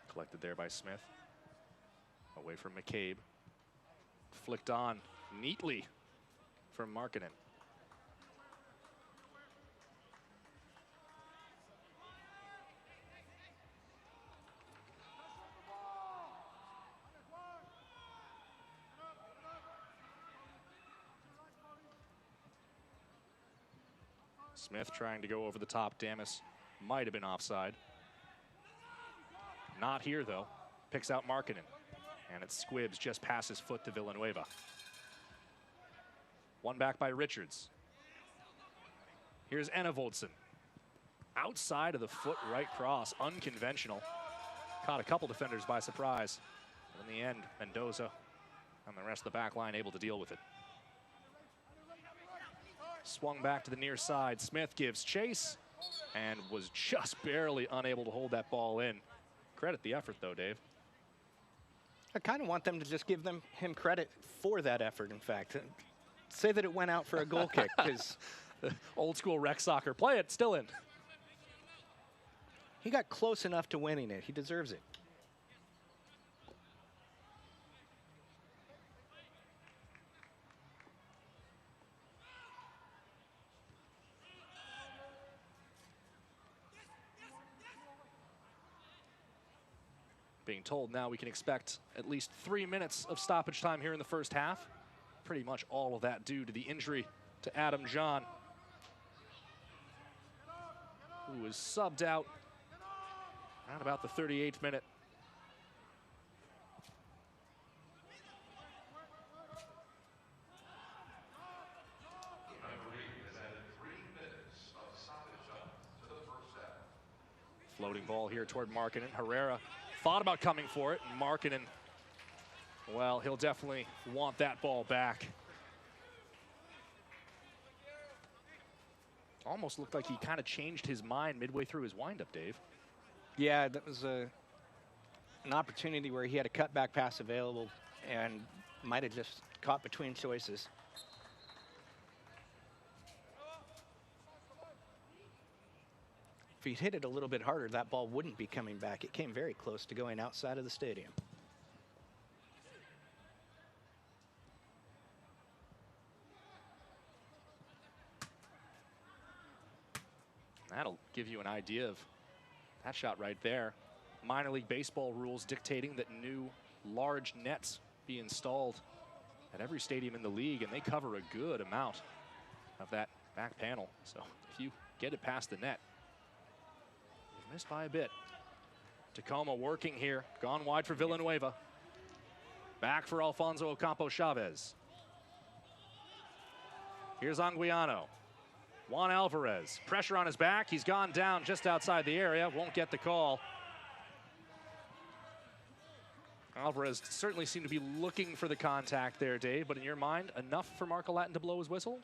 Collected there by Smith. Away from McCabe. Flicked on neatly from Markkanen. Smith trying to go over the top. Damas might have been offside. Not here, though. Picks out Markkanen. And it squibs just past his foot to Villanueva. One back by Richards. Here's Enevoldsen. Outside of the foot right cross. Unconventional. Caught a couple defenders by surprise. But in the end, Mendoza and the rest of the back line able to deal with it. Swung back to the near side. Smith gives chase and was just barely unable to hold that ball in. Credit the effort, though, Dave. I kind of want them to just give him credit for that effort, in fact. Say that it went out for a goal kick, because old school rec soccer. Play it, still in. He got close enough to winning it. He deserves it. Being told now we can expect at least 3 minutes of stoppage time here in the first half. Pretty much all of that due to the injury to Adam John, who was subbed out at about the 38th minute. The referee has added 3 minutes of stoppage time to the first half. Floating ball here toward Markkanen. Herrera thought about coming for it. Markkanen, well, he'll definitely want that ball back. Almost looked like he kind of changed his mind midway through his windup, Dave. Yeah, that was an opportunity where he had a cutback pass available and might have just caught between choices. If he'd hit it a little bit harder, that ball wouldn't be coming back. It came very close to going outside of the stadium. That'll give you an idea of that shot right there. Minor League Baseball rules dictating that new large nets be installed at every stadium in the league, and they cover a good amount of that back panel. So if you get it past the net, you've missed by a bit. Tacoma working here, gone wide for Villanueva. Back for Alfonso Ocampo Chavez. Here's Anguiano. Juan Alvarez, pressure on his back. He's gone down just outside the area, won't get the call. Alvarez certainly seemed to be looking for the contact there, Dave, but in your mind, enough for Marco Latin to blow his whistle?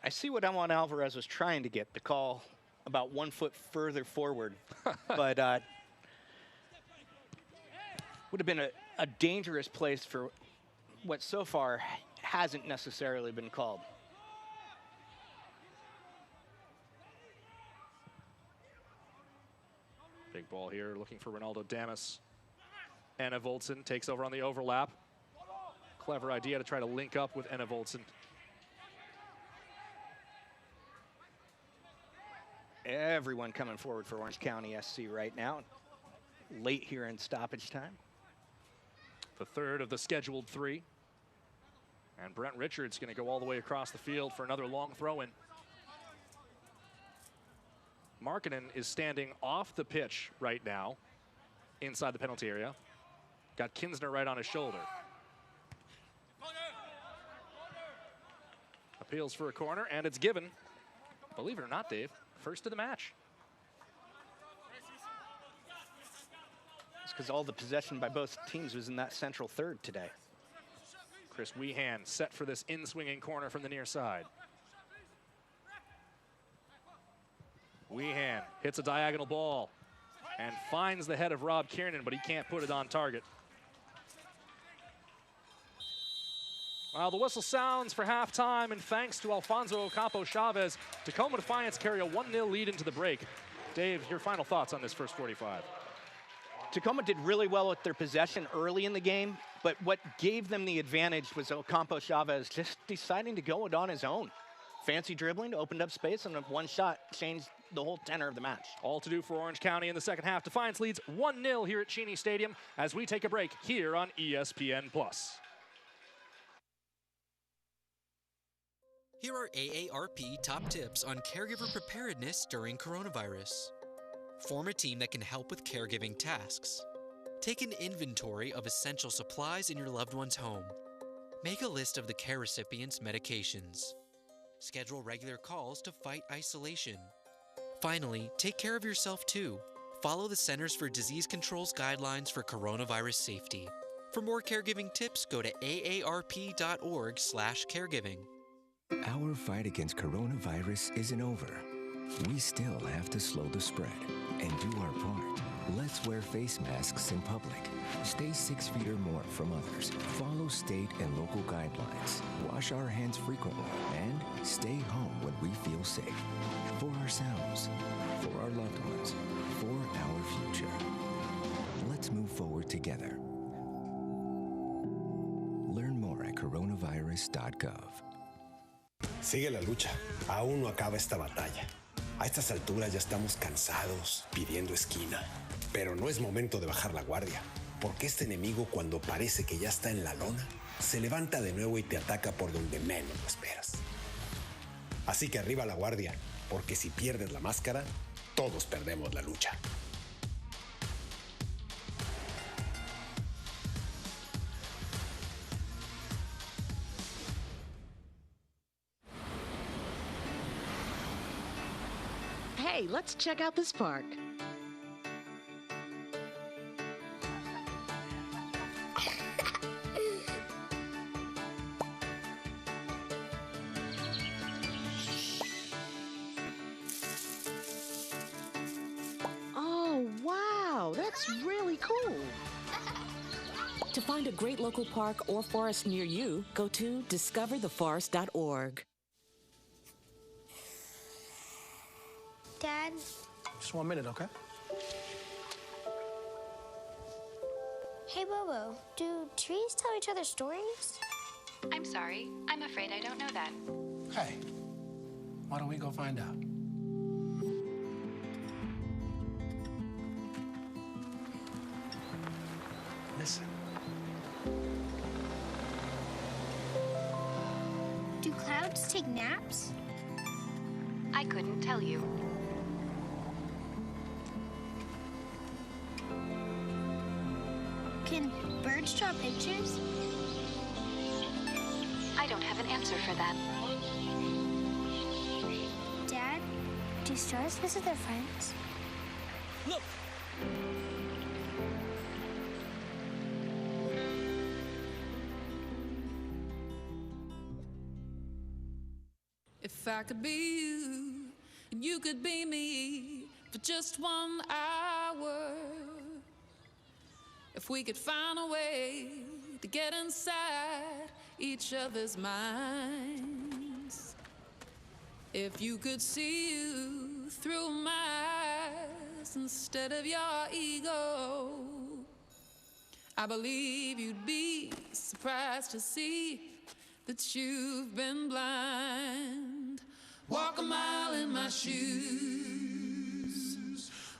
I see what Juan Alvarez was trying to get, the call about 1 foot further forward. But would have been a dangerous place for what so far hasn't necessarily been called. Big ball here, looking for Ronaldo Damas. Anna Voltson takes over on the overlap. Clever idea to try to link up with Anna Voltson. Everyone coming forward for Orange County SC right now. Late here in stoppage time. The third of the scheduled 3. And Brent Richards going to go all the way across the field for another long throw-in. Markkanen is standing off the pitch right now, inside the penalty area. Got Kinsner right on his shoulder. Appeals for a corner, and it's given. Believe it or not, Dave, first of the match. It's because all the possession by both teams was in that central third today. Chris Weehan set for this in-swinging corner from the near side. Weehan hits a diagonal ball and finds the head of Rob Kiernan, but he can't put it on target. Well, the whistle sounds for halftime, and thanks to Alfonso Ocampo Chavez, Tacoma Defiance carry a 1-0 lead into the break. Dave, your final thoughts on this first 45? Tacoma did really well with their possession early in the game, but what gave them the advantage was Ocampo Chavez just deciding to go it on his own. Fancy dribbling, opened up space, and one shot changed the whole tenor of the match. All to do for Orange County in the second half. Defiance leads 1-0 here at Cheney Stadium as we take a break here on ESPN+. Here are AARP top tips on caregiver preparedness during coronavirus. Form a team that can help with caregiving tasks. Take an inventory of essential supplies in your loved one's home. Make a list of the care recipient's medications. Schedule regular calls to fight isolation. Finally, take care of yourself too. Follow the Centers for Disease Control's guidelines for coronavirus safety. For more caregiving tips, go to aarp.org/caregiving. Our fight against coronavirus isn't over. We still have to slow the spread and do our part. Let's wear face masks in public. Stay 6 feet or more from others. Follow state and local guidelines. Wash our hands frequently and stay home when we feel safe. For ourselves, for our loved ones, for our future. Let's move forward together. Learn more at coronavirus.gov. Sigue la lucha. Aún no acaba esta batalla. A estas alturas ya estamos cansados, pidiendo esquina. Pero no es momento de bajar la guardia, porque este enemigo, cuando parece que ya está en la lona, se levanta de nuevo y te ataca por donde menos lo esperas. Así que arriba la guardia, porque si pierdes la máscara, todos perdemos la lucha. Hey, let's check out this park. Oh, wow, that's really cool. To find a great local park or forest near you, go to discovertheforest.org. Dad? Just 1 minute, okay? Hey, Bobo, do trees tell each other stories? I'm sorry. I'm afraid I don't know that. Hey, Why don't we go find out? Listen. Do clouds take naps? I couldn't tell you. Can birds draw pictures? I don't have an answer for that. Dad, do stars visit their friends? Look! If I could be you, and you could be me for just 1 hour. If we could find a way to get inside each other's minds. If you could see you through my eyes instead of your ego. I believe you'd be surprised to see that you've been blind. Walk a mile in my shoes.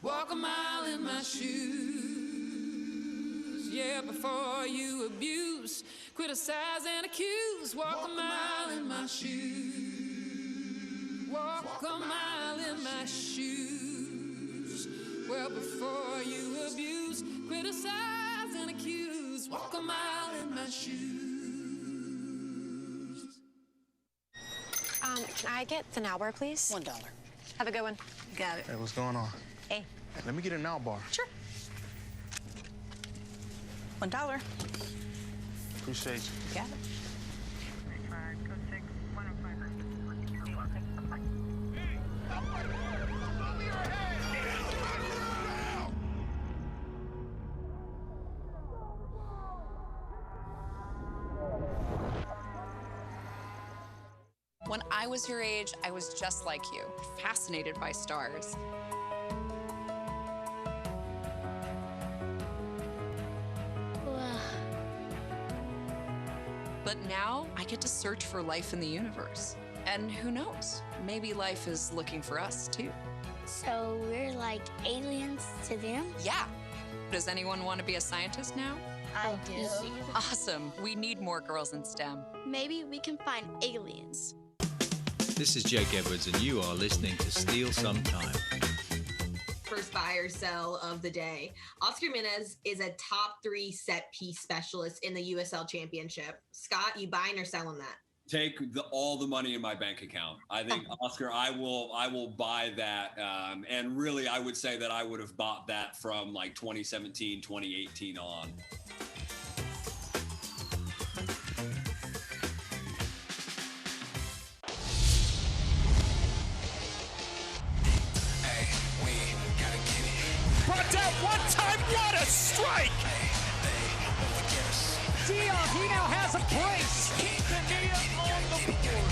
Walk a mile in my shoes. Yeah, before you abuse, criticize and accuse. Walk a mile in my shoes. Walk a mile in my shoes. Well, before you abuse, criticize and accuse. Walk a mile in my shoes. Can I get the now bar, please? $1. Have a good one. Got it. Hey, what's going on? Hey. Let me get a now bar. Sure. $1. Appreciate you. Got it. When I was your age, I was just like you, fascinated by stars. But now I get to search for life in the universe. And who knows, maybe life is looking for us too. So we're like aliens to them? Yeah. Does anyone want to be a scientist now? I do. Awesome. We need more girls in STEM. Maybe we can find aliens. This is Jake Edwards, and you are listening to Steal Some Time. First buy or sell of the day. Oscar Minez is a top 3 set piece specialist in the USL Championship. Scott, you buying or selling that? Take all the money in my bank account. I think Oscar, I will buy that. And really, I would say that I would have bought that from like 2017, 2018 on. Brought down one time, what a strike! Dion, he now has a brace. Quintanilla on the board.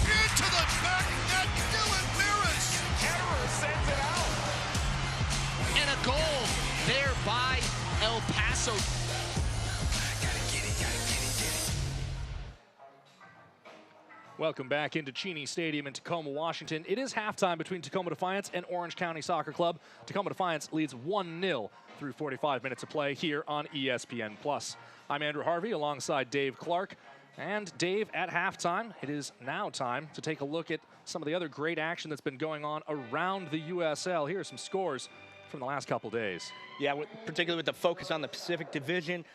Into the back net, Dylan Miras. Ketterer sends it out. And a goal there by El Paso. Welcome back into Cheney Stadium in Tacoma, Washington. It is halftime between Tacoma Defiance and Orange County Soccer Club. Tacoma Defiance leads 1-0 through 45 minutes of play here on ESPN+. I'm Andrew Harvey alongside Dave Clark. And Dave, at halftime, it is now time to take a look at some of the other great action that's been going on around the USL. Here are some scores from the last couple days. Yeah, particularly with the focus on the Pacific Division.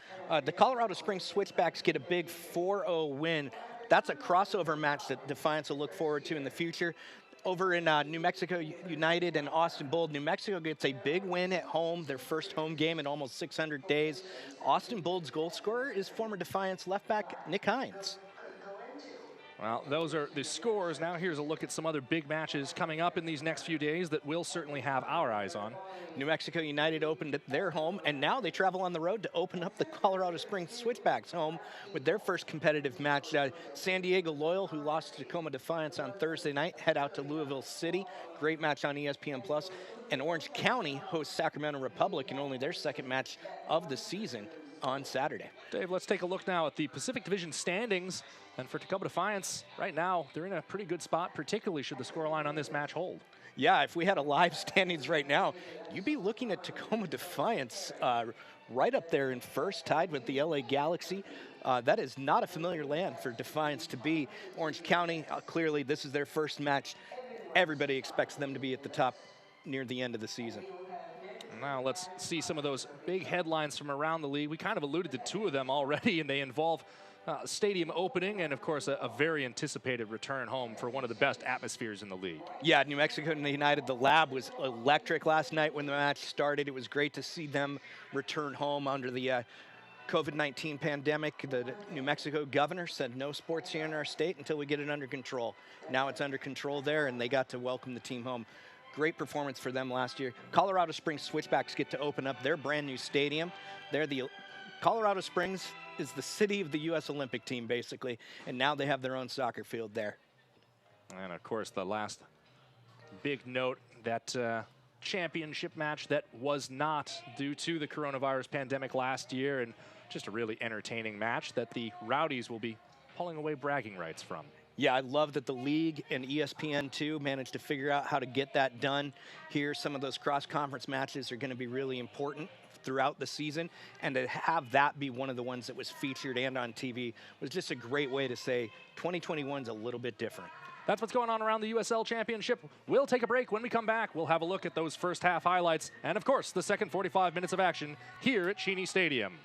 The Colorado Springs Switchbacks get a big 4-0 win. That's a crossover match that Defiance will look forward to in the future. Over in New Mexico United and Austin Bold, New Mexico gets a big win at home, their first home game in almost 600 days. Austin Bold's goal scorer is former Defiance left back Nick Hines. Well, those are the scores. Now here's a look at some other big matches coming up in these next few days that we'll certainly have our eyes on. New Mexico United opened their home, and now they travel on the road to open up the Colorado Springs Switchbacks home with their first competitive match. San Diego Loyal, who lost to Tacoma Defiance on Thursday night, head out to Louisville City. Great match on ESPN+. And Orange County hosts Sacramento Republic in only their second match of the season. on Saturday. Dave, let's take a look now at the Pacific Division standings. And for Tacoma Defiance, right now, they're in a pretty good spot, particularly should the scoreline on this match hold. Yeah, if we had a live standings right now, you'd be looking at Tacoma Defiance right up there in first, tied with the LA Galaxy. That is not a familiar land for Defiance to be. Orange County, clearly this is their first match. Everybody expects them to be at the top near the end of the season. Now let's see some of those big headlines from around the league. We kind of alluded to two of them already, and they involve stadium opening and, of course, a very anticipated return home for one of the best atmospheres in the league. Yeah, New Mexico United, the Lab was electric last night when the match started. It was great to see them return home under the COVID-19 pandemic. The New Mexico governor said no sports here in our state until we get it under control. Now it's under control there, and they got to welcome the team home. Great performance for them last year. Colorado Springs Switchbacks get to open up their brand new stadium. Colorado Springs is the city of the U.S. Olympic team, basically, and now they have their own soccer field there. And, of course, the last big note, that championship match that was not due to the coronavirus pandemic last year, and just a really entertaining match that the Rowdies will be pulling away bragging rights from. Yeah, I love that the league and ESPN2 managed to figure out how to get that done here. Some of those cross-conference matches are going to be really important throughout the season, and to have that be one of the ones that was featured and on TV was just a great way to say 2021's a little bit different. That's what's going on around the USL Championship. We'll take a break. When we come back, we'll have a look at those first half highlights and, of course, the second 45 minutes of action here at Cheney Stadium.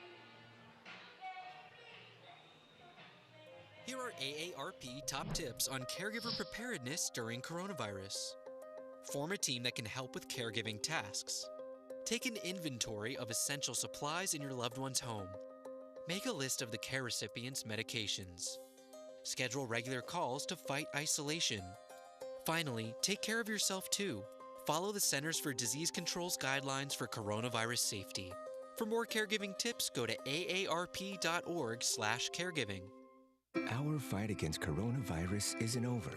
Here are AARP top tips on caregiver preparedness during coronavirus. Form a team that can help with caregiving tasks. Take an inventory of essential supplies in your loved one's home. Make a list of the care recipient's medications. Schedule regular calls to fight isolation. Finally, take care of yourself too. Follow the Centers for Disease Control's guidelines for coronavirus safety. For more caregiving tips, go to aarp.org/caregiving. Our fight against coronavirus isn't over.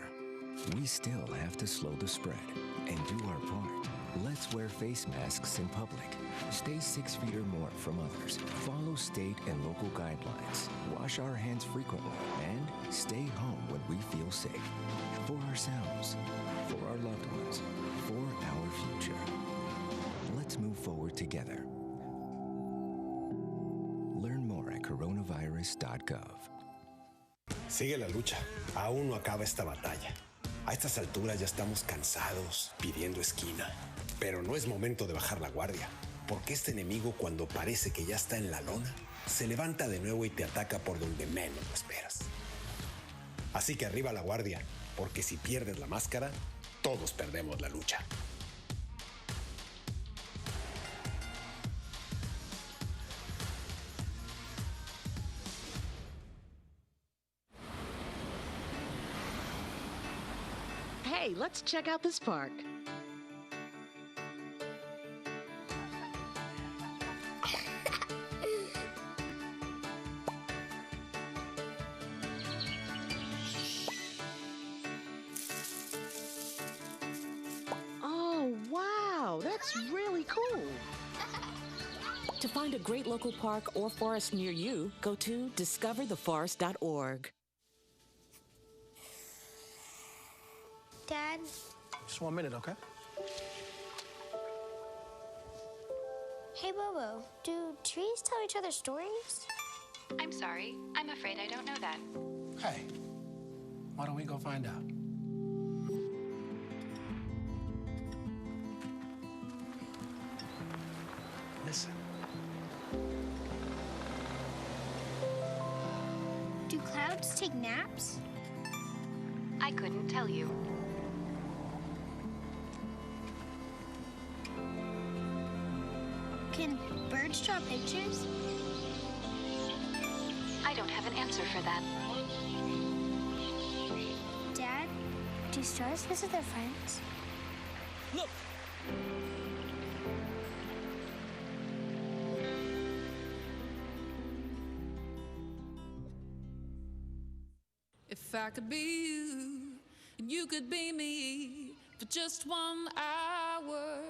We still have to slow the spread and do our part. Let's wear face masks in public. Stay 6 feet or more from others. Follow state and local guidelines. Wash our hands frequently and stay home when we feel safe. For ourselves, for our loved ones, for our future. Let's move forward together. Learn more at coronavirus.gov. Sigue la lucha. Aún no acaba esta batalla. A estas alturas ya estamos cansados, pidiendo esquina. Pero no es momento de bajar la guardia, porque este enemigo, cuando parece que ya está en la lona, se levanta de nuevo y te ataca por donde menos lo esperas. Así que arriba la guardia, porque si pierdes la máscara, todos perdemos la lucha. Hey, let's check out this park. Oh, wow, that's really cool. To find a great local park or forest near you, go to discovertheforest.org. Dad? Just 1 minute, okay? Hey, Bobo, do trees tell each other stories? I'm sorry. I'm afraid I don't know that. Hey, why don't we go find out? Listen. Do clouds take naps? I couldn't tell you. Can birds draw pictures? I don't have an answer for that. Dad, do stars visit their friends? Look! If I could be you, and you could be me for just 1 hour.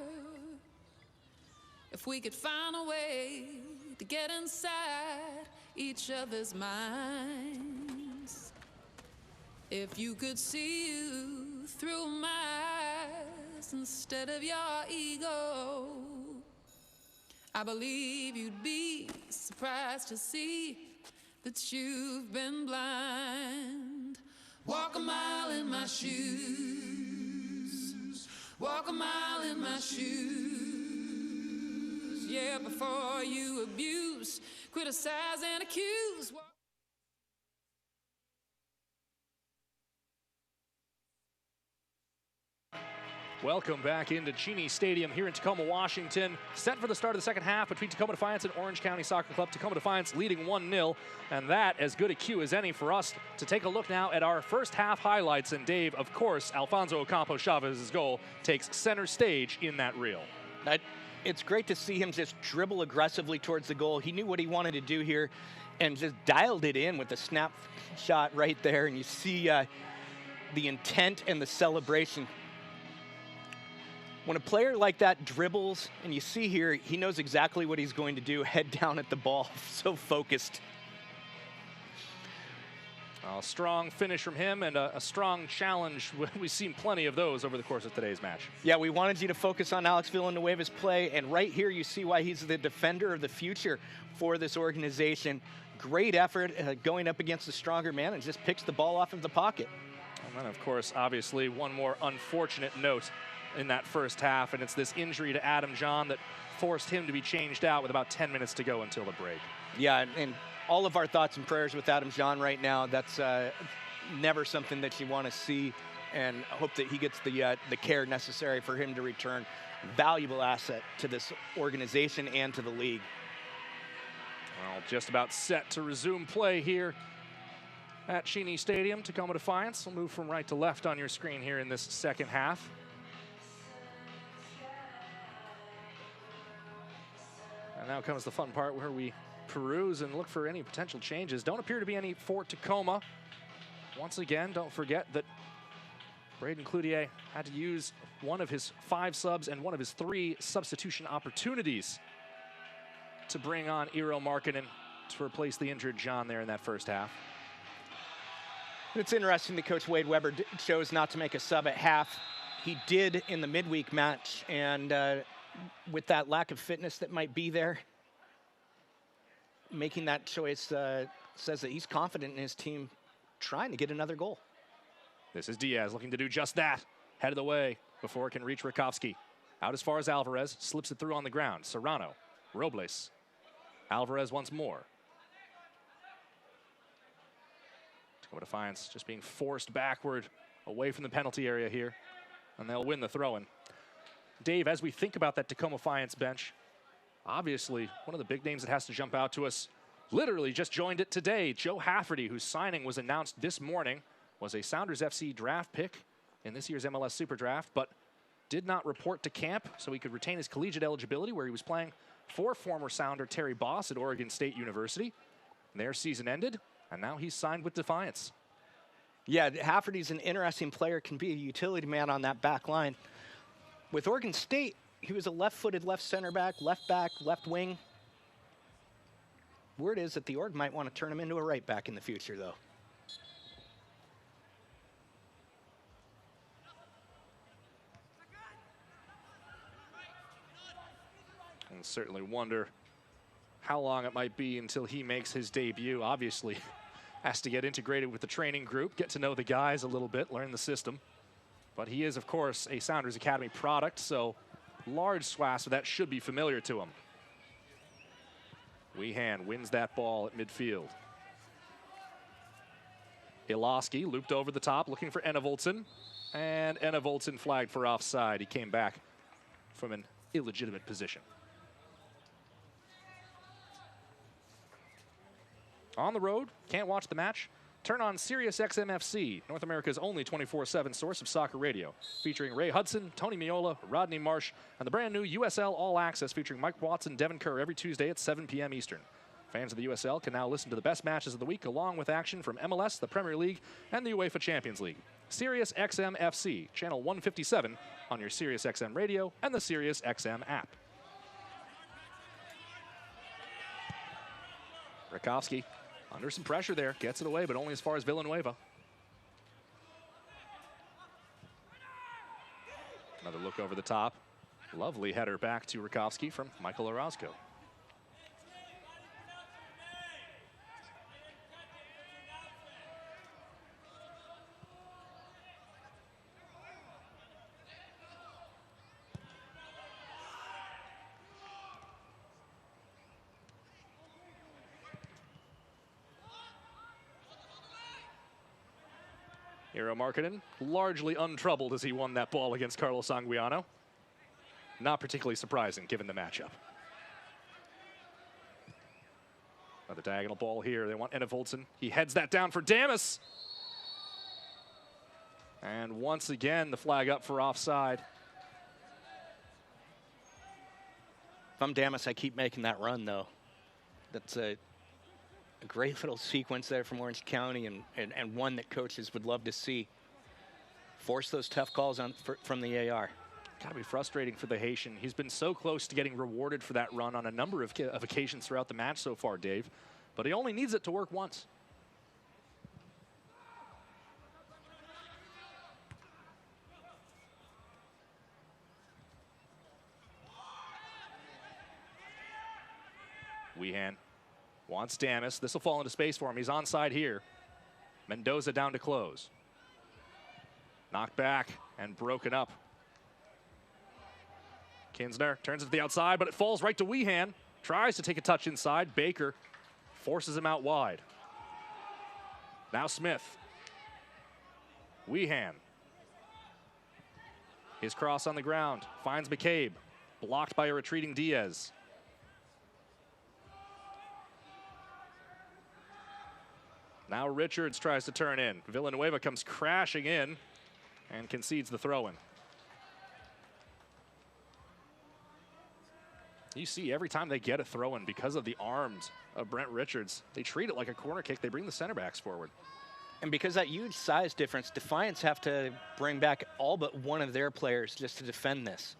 If we could find a way to get inside each other's minds. If you could see you through my eyes instead of your ego, I believe you'd be surprised to see that you've been blind. Walk a mile in my shoes. Walk a mile in my shoes. Yeah, before you abuse, criticize, and accuse. Welcome back into Cheney Stadium here in Tacoma, Washington. Set for the start of the second half between Tacoma Defiance and Orange County Soccer Club. Tacoma Defiance leading 1-0, and that as good a cue as any for us to take a look now at our first half highlights. And Dave, of course, Alfonso Ocampo Chavez's goal takes center stage in that reel. It's great to see him just dribble aggressively towards the goal. He knew what he wanted to do here and just dialed it in with a snap shot right there. And you see the intent and the celebration. When a player like that dribbles, and you see here, he knows exactly what he's going to do, head down at the ball, so focused. A strong finish from him and a strong challenge. We've seen plenty of those over the course of today's match. Yeah, we wanted you to focus on Alex Villanueva's play, and right here you see why he's the defender of the future for this organization. Great effort going up against the stronger man and just picks the ball off of the pocket. And then, of course, obviously, one more unfortunate note in that first half, and it's this injury to Adam John that forced him to be changed out with about 10 minutes to go until the break. Yeah, and all of our thoughts and prayers with Adam John right now. That's never something that you want to see, and hope that he gets the care necessary for him to return. Valuable asset to this organization and to the league. Well, just about set to resume play here at Cheney Stadium. Tacoma Defiance will move from right to left on your screen here in this second half. And now comes the fun part where we peruse and look for any potential changes. Don't appear to be any for Tacoma. Once again, don't forget that Braden Cloutier had to use one of his 5 subs and one of his 3 substitution opportunities to bring on Eero Markkinen to replace the injured John there in that first half. It's interesting that Coach Wade Weber chose not to make a sub at half. He did in the midweek match, and with that lack of fitness that might be there, making that choice says that he's confident in his team trying to get another goal. This is Diaz looking to do just that. Head of the way before it can reach Rakowski. Out as far as Alvarez, slips it through on the ground. Serrano, Robles, Alvarez once more. Tacoma Defiance just being forced backward away from the penalty area here, and they'll win the throw-in. Dave, as we think about that Tacoma Defiance bench, obviously one of the big names that has to jump out to us literally just joined it today. Joe Hafferty, whose signing was announced this morning, was a Sounders FC draft pick in this year's MLS Super Draft, but did not report to camp so he could retain his collegiate eligibility, where he was playing for former Sounder Terry Boss at Oregon State University. And their season ended, and now he's signed with Defiance. Yeah, Hafferty's an interesting player, can be a utility man on that back line. With Oregon State, he was a left-footed left center back, left wing. Word is that the Org might want to turn him into a right back in the future, though. And certainly wonder how long it might be until he makes his debut. Obviously, has to get integrated with the training group, get to know the guys a little bit, learn the system. But he is, of course, a Sounders Academy product, so large swaths of that should be familiar to him. Weehan wins that ball at midfield. Iloski looped over the top, looking for Enevoldsen, and Enevoldsen flagged for offside. He came back from an illegitimate position. On the road, can't watch the match? Turn on Sirius XM FC, North America's only 24/7 source of soccer radio, featuring Ray Hudson, Tony Miola, Rodney Marsh, and the brand new USL All Access featuring Mike Watson, Devin Kerr every Tuesday at 7 p.m. Eastern. Fans of the USL can now listen to the best matches of the week, along with action from MLS, the Premier League, and the UEFA Champions League. Sirius XM FC, channel 157 on your Sirius XM radio and the Sirius XM app. Rakowski under some pressure there, gets it away, but only as far as Villanueva. Another look over the top. Lovely header back to Rakowski from Michael Orozco. Hero Markkanen, largely untroubled as he won that ball against Carlos Anguiano. Not particularly surprising given the matchup. Another diagonal ball here. They want Enevoldsen. He heads that down for Damas. And once again, the flag up for offside. If I'm Damas, I keep making that run, though. That's a great little sequence there from Orange County, and one that coaches would love to see. Force those tough calls from the AR. Gotta be frustrating for the Haitian. He's been so close to getting rewarded for that run on a number of occasions throughout the match so far, Dave. But he only needs it to work once. Weehan wants Damas. This will fall into space for him. He's onside here. Mendoza down to close. Knocked back and broken up. Kinsner turns it to the outside, but it falls right to Weehan. Tries to take a touch inside. Baker forces him out wide. Now Smith. Weehan. His cross on the ground. Finds McCabe. Blocked by a retreating Diaz. Now Richards tries to turn in. Villanueva comes crashing in and concedes the throw-in. You see every time they get a throw-in, because of the arms of Brent Richards, they treat it like a corner kick. They bring the center backs forward. And because that huge size difference, Defiance have to bring back all but one of their players just to defend this.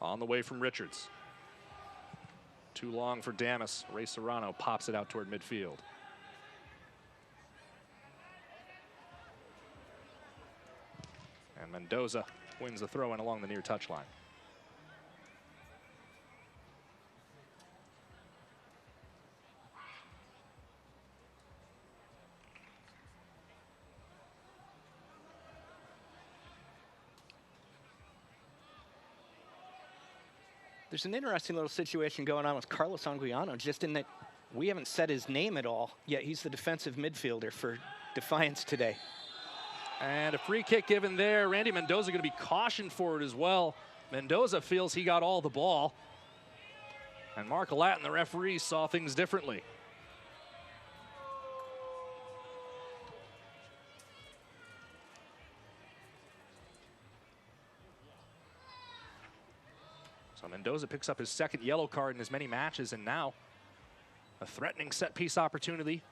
On the way from Richards. Too long for Damas. Ray Serrano pops it out toward midfield. And Mendoza wins the throw-in along the near touchline. There's an interesting little situation going on with Carlos Anguiano, just in that we haven't said his name at all, yet he's the defensive midfielder for Defiance today. And a free kick given there. Randy Mendoza going to be cautioned for it as well. Mendoza feels he got all the ball. And Mark Alatin, the referee, saw things differently. So Mendoza picks up his second yellow card in as many matches, and now a threatening set-piece opportunity.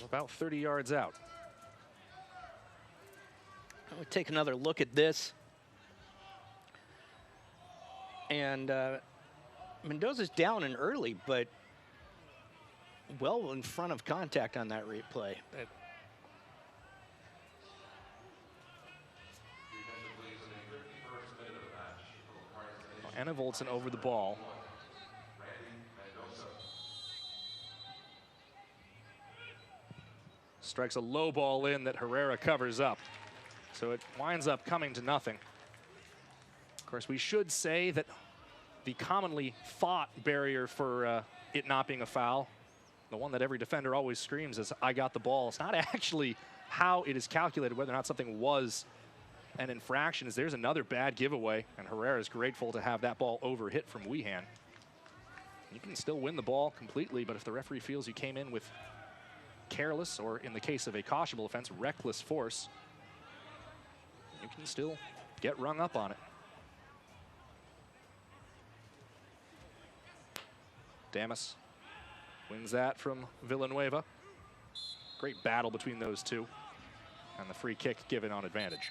About 30 yards out. We'll take another look at this. And Mendoza's down and early, but well in front of contact on that replay. Enevoldsen over the ball. Strikes a low ball in that Herrera covers up. So it winds up coming to nothing. Of course, we should say that the commonly thought barrier for it not being a foul, the one that every defender always screams is, "I got the ball." It's not actually how it is calculated, whether or not something was an infraction. Is there's another bad giveaway, and Herrera is grateful to have that ball over hit from Weehan. You can still win the ball completely, but if the referee feels you came in with careless, or in the case of a cautionable offense, reckless force, you can still get rung up on it. Damas wins that from Villanueva. Great battle between those two, and the free kick given on advantage.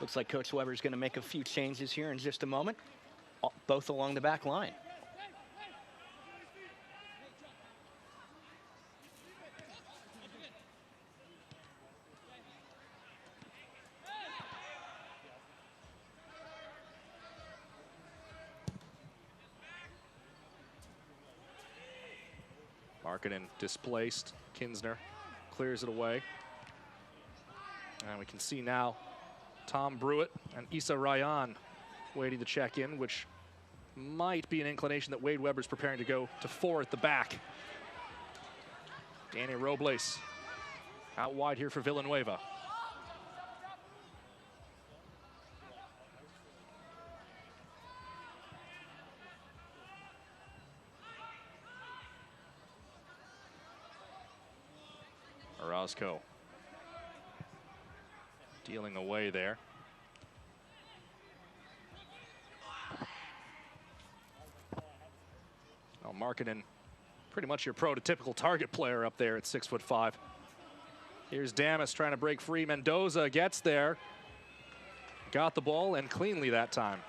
Looks like Coach Weber's going to make a few changes here in just a moment, both along the back line. Markkanen displaced. Kinsner clears it away. And we can see now Tom Brewitt and Issa Ryan waiting to check in, which might be an inclination that Wade Weber's preparing to go to 4 at the back. Danny Robles out wide here for Villanueva. Orozco dealing away there. Well, Markkanen, pretty much your prototypical target player up there at 6'5". Here's Damas trying to break free. Mendoza gets there. Got the ball, and cleanly that time.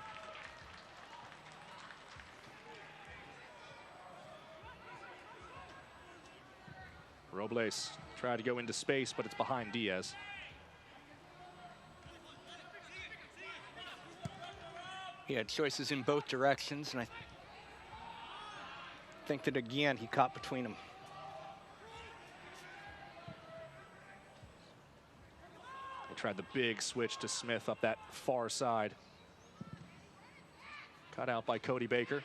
Robles tried to go into space, but it's behind Diaz. He had choices in both directions, and I think that, again, he caught between them. They tried the big switch to Smith up that far side. Cut out by Cody Baker.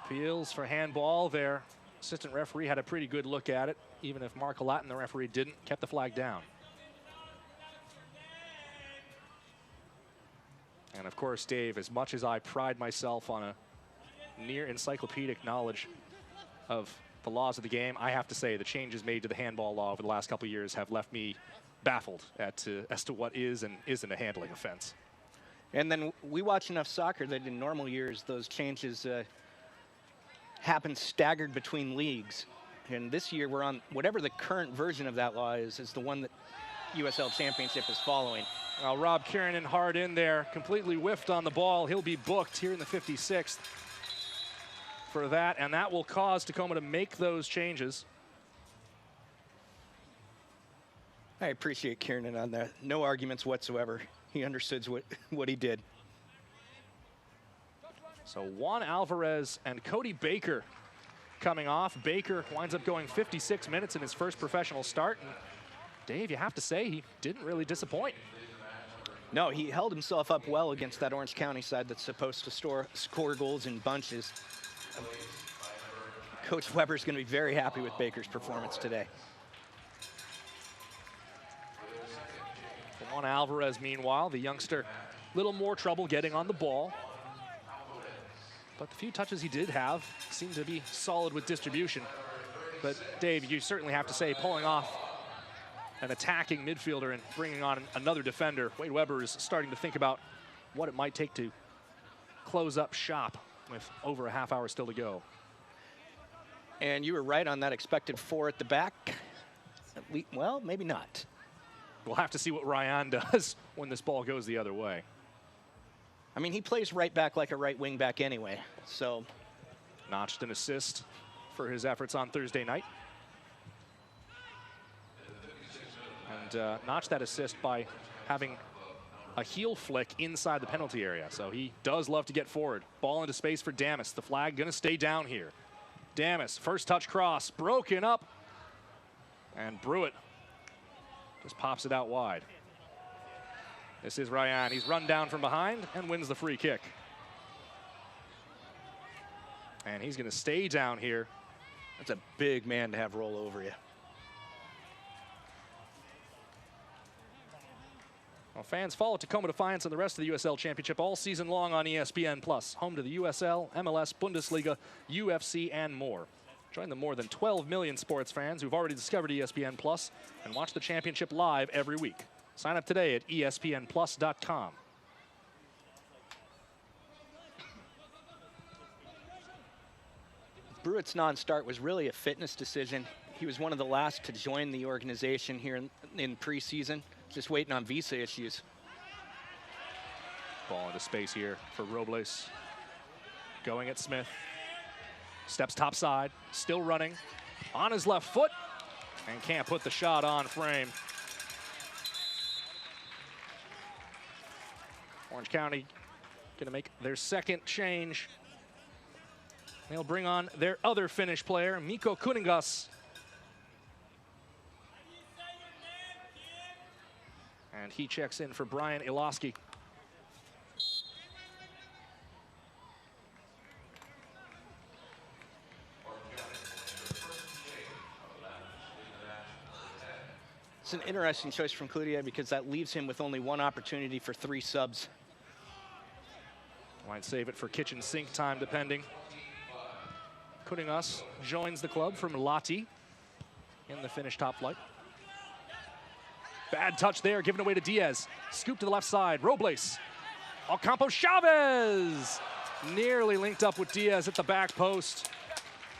Appeals for handball there. Assistant referee had a pretty good look at it, even if Mark Latin, the referee, didn't. Kept the flag down. And of course, Dave, as much as I pride myself on a near encyclopedic knowledge of the laws of the game, I have to say the changes made to the handball law over the last couple of years have left me baffled as to what is and isn't a handling offense. And then we watch enough soccer that in normal years, those changes happen staggered between leagues. And this year we're on whatever the current version of that law is the one that USL Championship is following. Well, Rob Kiernan hard in there, completely whiffed on the ball. He'll be booked here in the 56th for that, and that will cause Tacoma to make those changes. I appreciate Kiernan on that. No arguments whatsoever. He understood what he did. So Juan Alvarez and Cody Baker coming off. Baker winds up going 56 minutes in his first professional start. And Dave, you have to say, he didn't really disappoint. No, he held himself up well against that Orange County side that's supposed to score goals in bunches. Coach Weber's going to be very happy with Baker's performance today. Juan Alvarez, meanwhile, the youngster, little more trouble getting on the ball. But the few touches he did have seemed to be solid with distribution. But Dave, you certainly have to say, pulling off an attacking midfielder and bringing on another defender, Wade Weber is starting to think about what it might take to close up shop with over a half hour still to go. And you were right on that expected 4 at the back. Well, maybe not. We'll have to see what Ryan does when this ball goes the other way. I mean, he plays right back like a right wing back anyway, so. Notched an assist for his efforts on Thursday night. And notched that assist by having a heel flick inside the penalty area. So he does love to get forward. Ball into space for Damas. The flag gonna stay down here. Damas, first touch cross, broken up. And Brewitt just pops it out wide. This is Ryan. He's run down from behind and wins the free kick. And he's going to stay down here. That's a big man to have roll over you. Well, fans follow Tacoma Defiance and the rest of the USL Championship all season long on ESPN+, home to the USL, MLS, Bundesliga, UFC, and more. Join the more than 12 million sports fans who've already discovered ESPN+ and watch the championship live every week. Sign up today at espnplus.com. Brewitt's non-start was really a fitness decision. He was one of the last to join the organization here in preseason, just waiting on visa issues. Ball into space here for Robles. Going at Smith. Steps topside, still running. On his left foot, and can't put the shot on frame. Orange County gonna make their second change. They'll bring on their other Finnish player, Mikko Kuningas. And he checks in for Brian Iloski. It's an interesting choice from Cloutier because that leaves him with only one opportunity for 3 subs. Might save it for kitchen sink time, depending. Kuningas joins the club from Lahti in the Finnish top flight. Bad touch there, given away to Diaz. Scoop to the left side, Robles. Ocampo Chavez nearly linked up with Diaz at the back post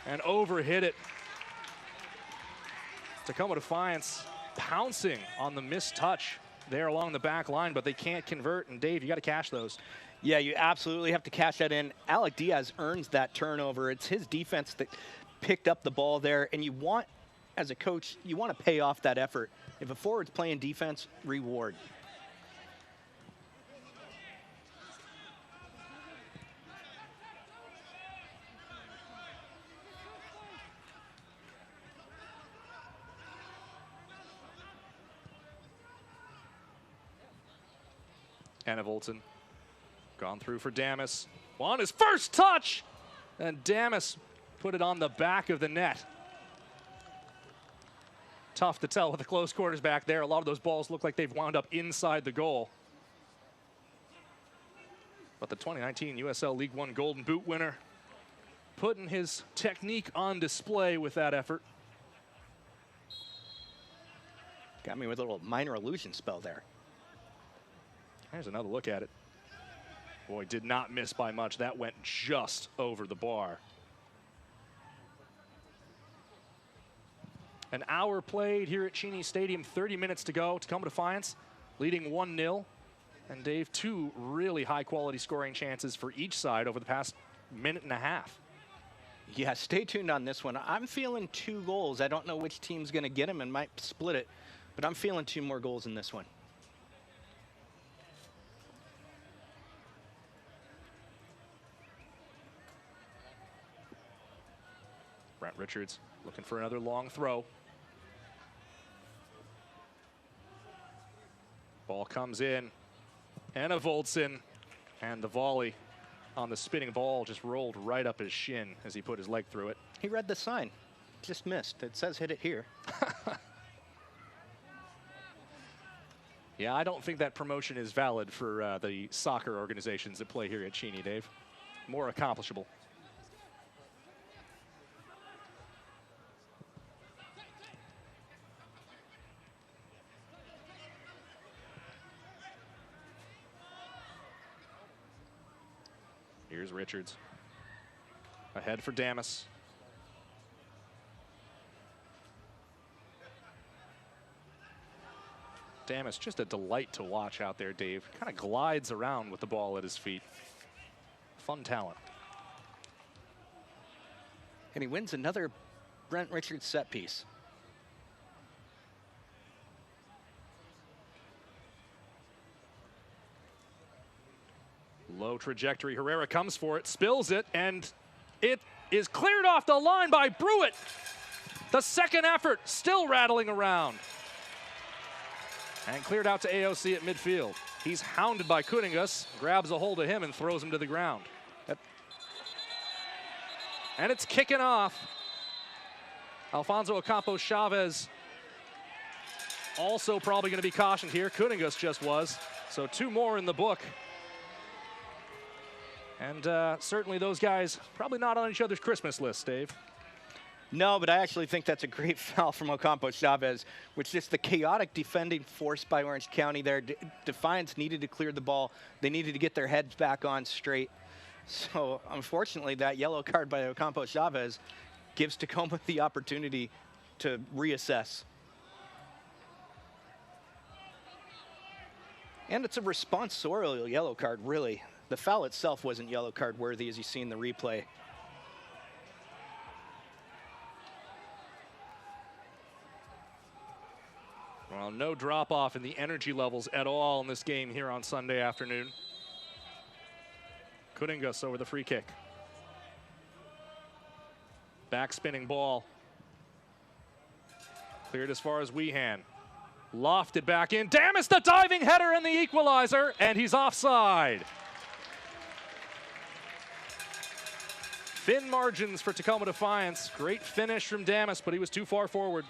and overhit it. Tacoma Defiance pouncing on the missed touch there along the back line, but they can't convert. And Dave, you got to cash those. Yeah, you absolutely have to cash that in. Alec Diaz earns that turnover. It's his defense that picked up the ball there, and you want, as a coach, you want to pay off that effort. If a forward's playing defense, reward. Anna Volton gone through for Damas. On his first touch, and Damas put it on the back of the net. Tough to tell with the close quarters back there. A lot of those balls look like they've wound up inside the goal. But the 2019 USL League One Golden Boot winner putting his technique on display with that effort. Got me with a little minor illusion spell there. Here's another look at it. Boy, did not miss by much. That went just over the bar. An hour played here at Cheney Stadium, 30 minutes to go. Tacoma Defiance leading 1-0. And Dave, 2 really high-quality scoring chances for each side over the past minute and a half. Yeah, stay tuned on this one. I'm feeling 2 goals. I don't know which team's going to get them and might split it, but I'm feeling 2 more goals in this one. Brent Richards looking for another long throw. Ball comes in. Anna Voltson, and the volley on the spinning ball just rolled right up his shin as he put his leg through it. He read the sign, just missed. It says hit it here. Yeah, I don't think that promotion is valid for the soccer organizations that play here at Cheney, Dave. More accomplishable. Here's Richards. Ahead for Damas. Damas, just a delight to watch out there, Dave. Kind of glides around with the ball at his feet. Fun talent. And he wins another Brent Richards set piece. Low trajectory. Herrera comes for it, spills it, and it is cleared off the line by Brewitt. The second effort, still rattling around. And cleared out to AOC at midfield. He's hounded by Kuningas, grabs a hold of him and throws him to the ground. And it's kicking off. Alfonso Ocampo Chavez also probably going to be cautioned here. Kuningas just was. So 2 more in the book. And certainly those guys probably not on each other's Christmas list, Dave. No, but I actually think that's a great foul from Ocampo Chavez, which just the chaotic defending forced by Orange County there. Defiance needed to clear the ball. They needed to get their heads back on straight. So unfortunately, that yellow card by Ocampo Chavez gives Tacoma the opportunity to reassess. And it's a responsorial yellow card, really. The foul itself wasn't yellow card worthy, as you see in the replay. Well, no drop off in the energy levels at all in this game here on Sunday afternoon. Kuningas over the free kick. Back spinning ball. Cleared as far as Weehan. Lofted back in. Damas, the diving header and the equalizer, and he's offside. Thin margins for Tacoma Defiance. Great finish from Damas, but he was too far forward.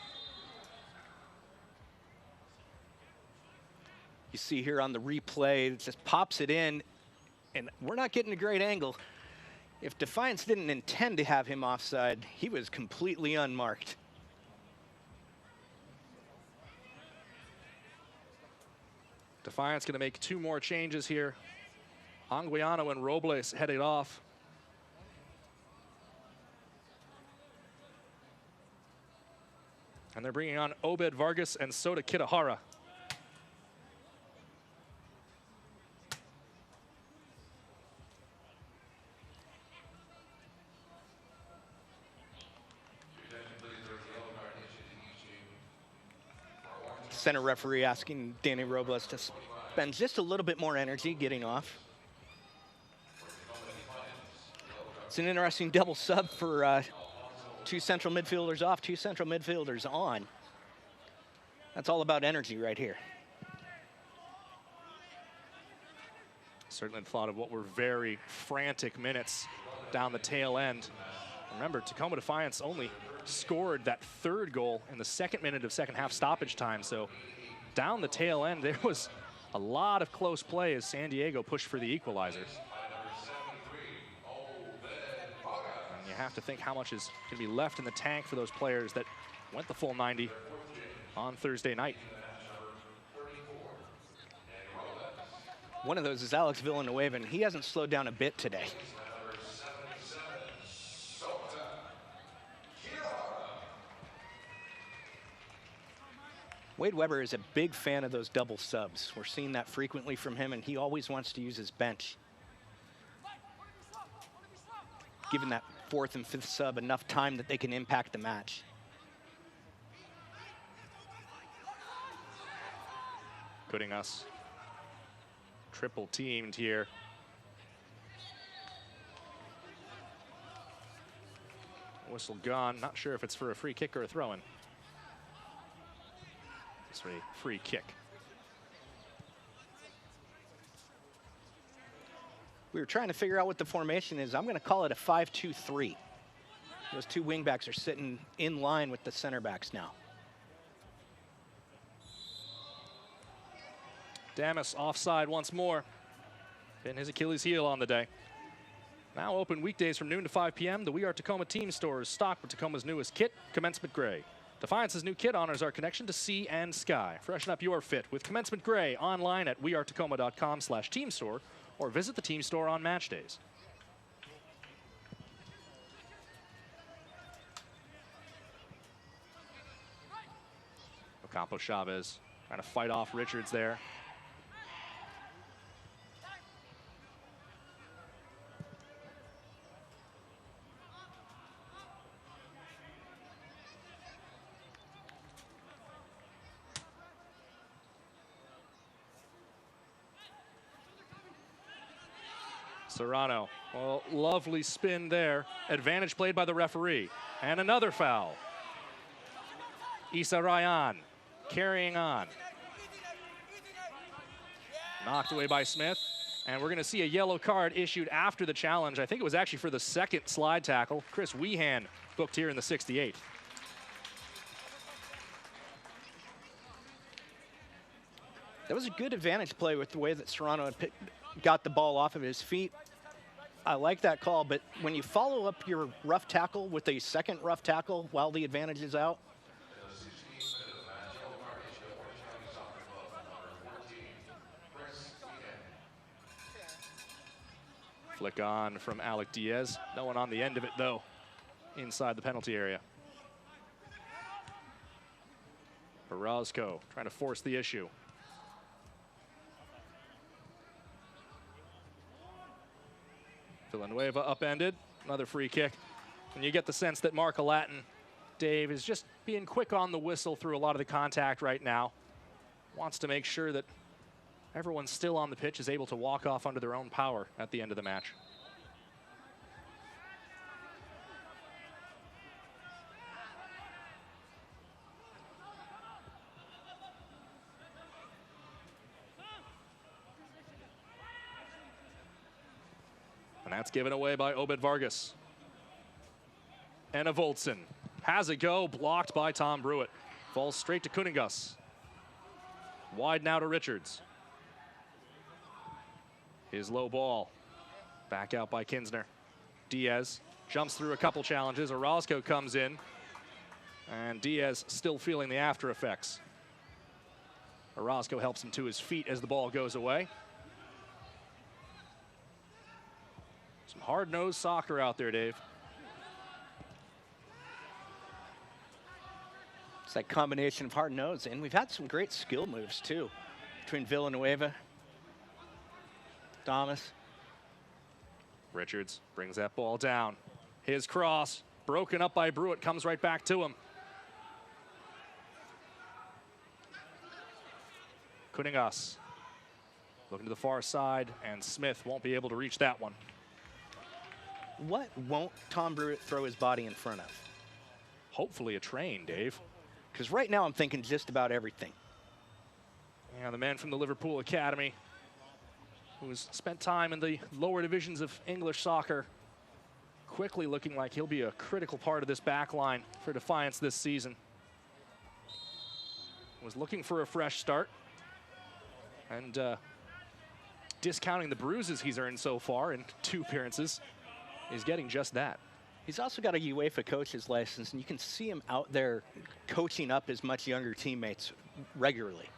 You see here on the replay, it just pops it in, and we're not getting a great angle. If Defiance didn't intend to have him offside, he was completely unmarked. Defiance going to make 2 more changes here. Anguiano and Robles headed off. And they're bringing on Obed Vargas and Sota Kitahara. Center referee asking Danny Robles to spend just a little bit more energy getting off. It's an interesting double sub for 2 central midfielders off, 2 central midfielders on. That's all about energy right here. Certainly thought of what were very frantic minutes down the tail end. Remember, Tacoma Defiance only scored that 3rd goal in the 2nd minute of second half stoppage time. So down the tail end, there was a lot of close play as San Diego pushed for the equalizer. And you have to think how much is going to be left in the tank for those players that went the full 90 on Thursday night. One of those is Alex Villanueva, and he hasn't slowed down a bit today. Wade Weber is a big fan of those double subs. We're seeing that frequently from him, and he always wants to use his bench, giving that 4th and 5th sub enough time that they can impact the match. Kuningas triple teamed here. Whistle gone. Not sure if it's for a free kick or a throw-in. It's a free kick. We were trying to figure out what the formation is. I'm going to call it a 5-2-3. Those 2 wingbacks are sitting in line with the center backs now. Damas offside once more. Been his Achilles heel on the day. Now open weekdays from noon to 5 p.m. The We Are Tacoma team store is stocked with Tacoma's newest kit, Commencement Gray. Defiance's new kit honors our connection to sea and sky. Freshen up your fit with Commencement Gray online at wearetacoma.com/team store or visit the team store on match days. Ocampo Chavez trying to fight off Richards there. Serrano, well, lovely spin there. Advantage played by the referee. And another foul. Issa Ryan carrying on. Knocked away by Smith. And we're going to see a yellow card issued after the challenge. I think it was actually for the 2nd slide tackle. Chris Weehan booked here in the 68th. That was a good advantage play with the way that Serrano had got the ball off of his feet. I like that call, but when you follow up your rough tackle with a 2nd rough tackle while the advantage is out, Flick on from Alec Diaz. No one on the end of it, though, inside the penalty area. Orozco trying to force the issue. Villanueva upended. Another free kick. And you get the sense that Mark Alatin, Dave, is just being quick on the whistle through a lot of the contact right now. Wants to make sure that everyone still on the pitch is able to walk off under their own power at the end of the match. And that's given away by Obed Vargas. Anna Voltson has a go, blocked by Tom Brewitt. Falls straight to Kuningas. Wide now to Richards. His low ball. Back out by Kinsner. Diaz jumps through a couple challenges. Orozco comes in. And Diaz still feeling the after effects. Orozco helps him to his feet as the ball goes away. Some hard-nosed soccer out there, Dave. It's that combination of hard-nosed, and we've had some great skill moves, too, between Villanueva, Thomas. Richards brings that ball down. His cross, broken up by Brewitt, comes right back to him. Kuningas looking to the far side, and Smith won't be able to reach that one. What won't Tom Brewitt throw his body in front of? Hopefully a train, Dave. Because right now I'm thinking just about everything. Yeah, the man from the Liverpool Academy, who's spent time in the lower divisions of English soccer, quickly looking like he'll be a critical part of this back line for Defiance this season. Was looking for a fresh start, and discounting the bruises he's earned so far in 2 appearances, is getting just that. He's also got a UEFA coach's license, and you can see him out there coaching up his much younger teammates regularly.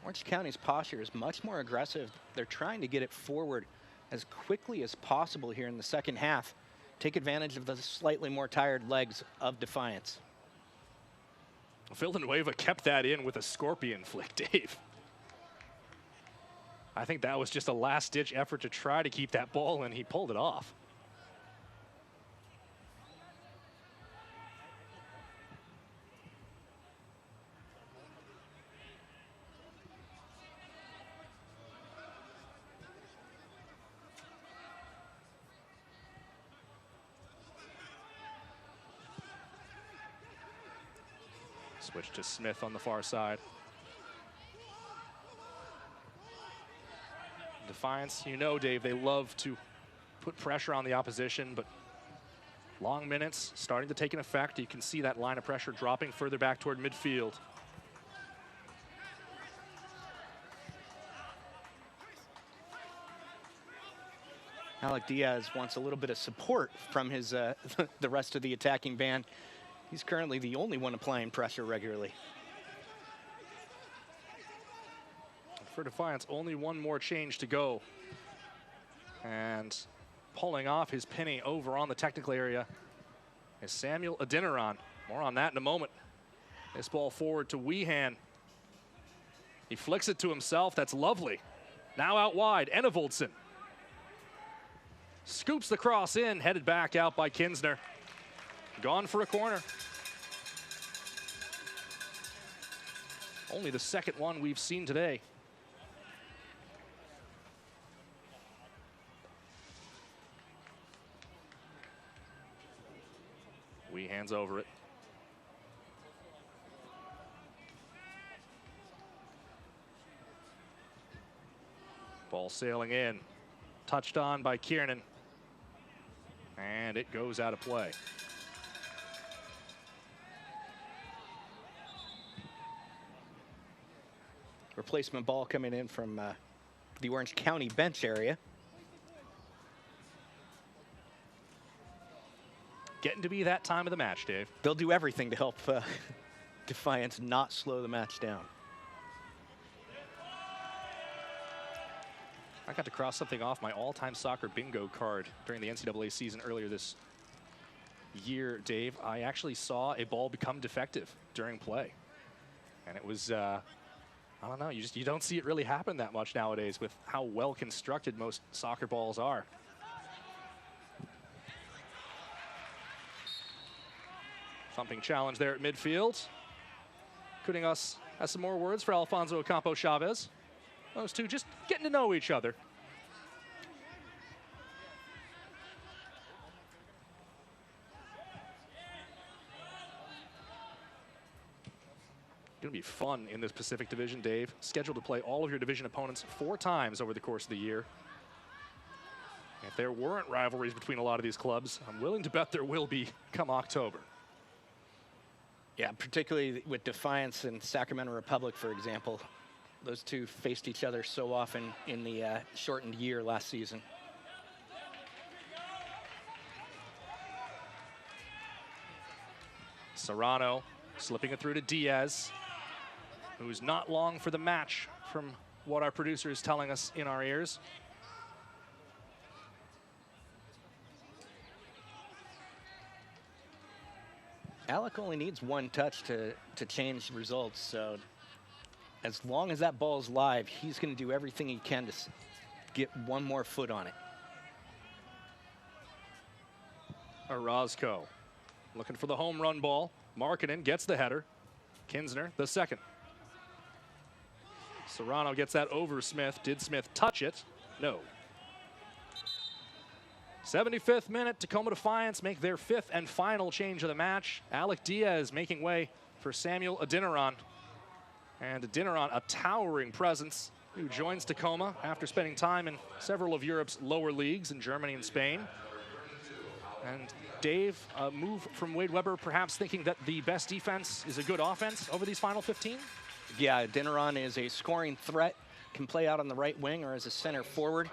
Orange County's posture is much more aggressive. They're trying to get it forward as quickly as possible here in the second half. Take advantage of the slightly more tired legs of Defiance. Villanueva kept that in with a scorpion flick, Dave. I think that was just a last-ditch effort to try to keep that ball, and he pulled it off. Switch to Smith on the far side. Defiance, you know, Dave, they love to put pressure on the opposition, but long minutes starting to take an effect. You can see that line of pressure dropping further back toward midfield. Alec Diaz wants a little bit of support from his the rest of the attacking band. He's currently the only one applying pressure regularly. For Defiance, only one more change to go. And pulling off his penny over on the technical area is Samuel Adeniran. More on that in a moment. This ball forward to Weehan. He flicks it to himself. That's lovely. Now out wide, Enevoldsen. Scoops the cross in, headed back out by Kinsner. Gone for a corner. Only the second one we've seen today. Wee hands over it. Ball sailing in. Touched on by Kiernan. And it goes out of play. Replacement ball coming in from the Orange County bench area. Getting to be that time of the match, Dave. They'll do everything to help Defiance not slow the match down. I got to cross something off my all-time soccer bingo card during the NCAA season earlier this year, Dave. I actually saw a ball become defective during play. And it was, I don't know, you don't see it really happen that much nowadays with how well constructed most soccer balls are. Thumping challenge there at midfield. Cunningas has some more words for Alfonso Ocampo Chavez. Those two just getting to know each other. Going to be fun in this Pacific Division, Dave. Scheduled to play all of your division opponents 4 times over the course of the year. If there weren't rivalries between a lot of these clubs, I'm willing to bet there will be come October. Yeah, particularly with Defiance and Sacramento Republic, for example. Those two faced each other so often in the shortened year last season. Serrano slipping it through to Diaz, who's not long for the match from what our producer is telling us in our ears. Alec only needs 1 touch to change results, so as long as that ball is live, he's going to do everything he can to get 1 more foot on it. Orozco looking for the home run ball. Markkanen gets the header. Kinsner, the second. Serrano gets that over Smith. Did Smith touch it? No. 75th minute, Tacoma Defiance make their 5th and final change of the match. Alec Diaz making way for Samuel Adinaran. And Adinaran, a towering presence, who joins Tacoma after spending time in several of Europe's lower leagues in Germany and Spain. And Dave, a move from Wade Weber, perhaps thinking that the best defense is a good offense over these final 15? Yeah, Adinaran is a scoring threat, can play out on the right wing or as a center forward.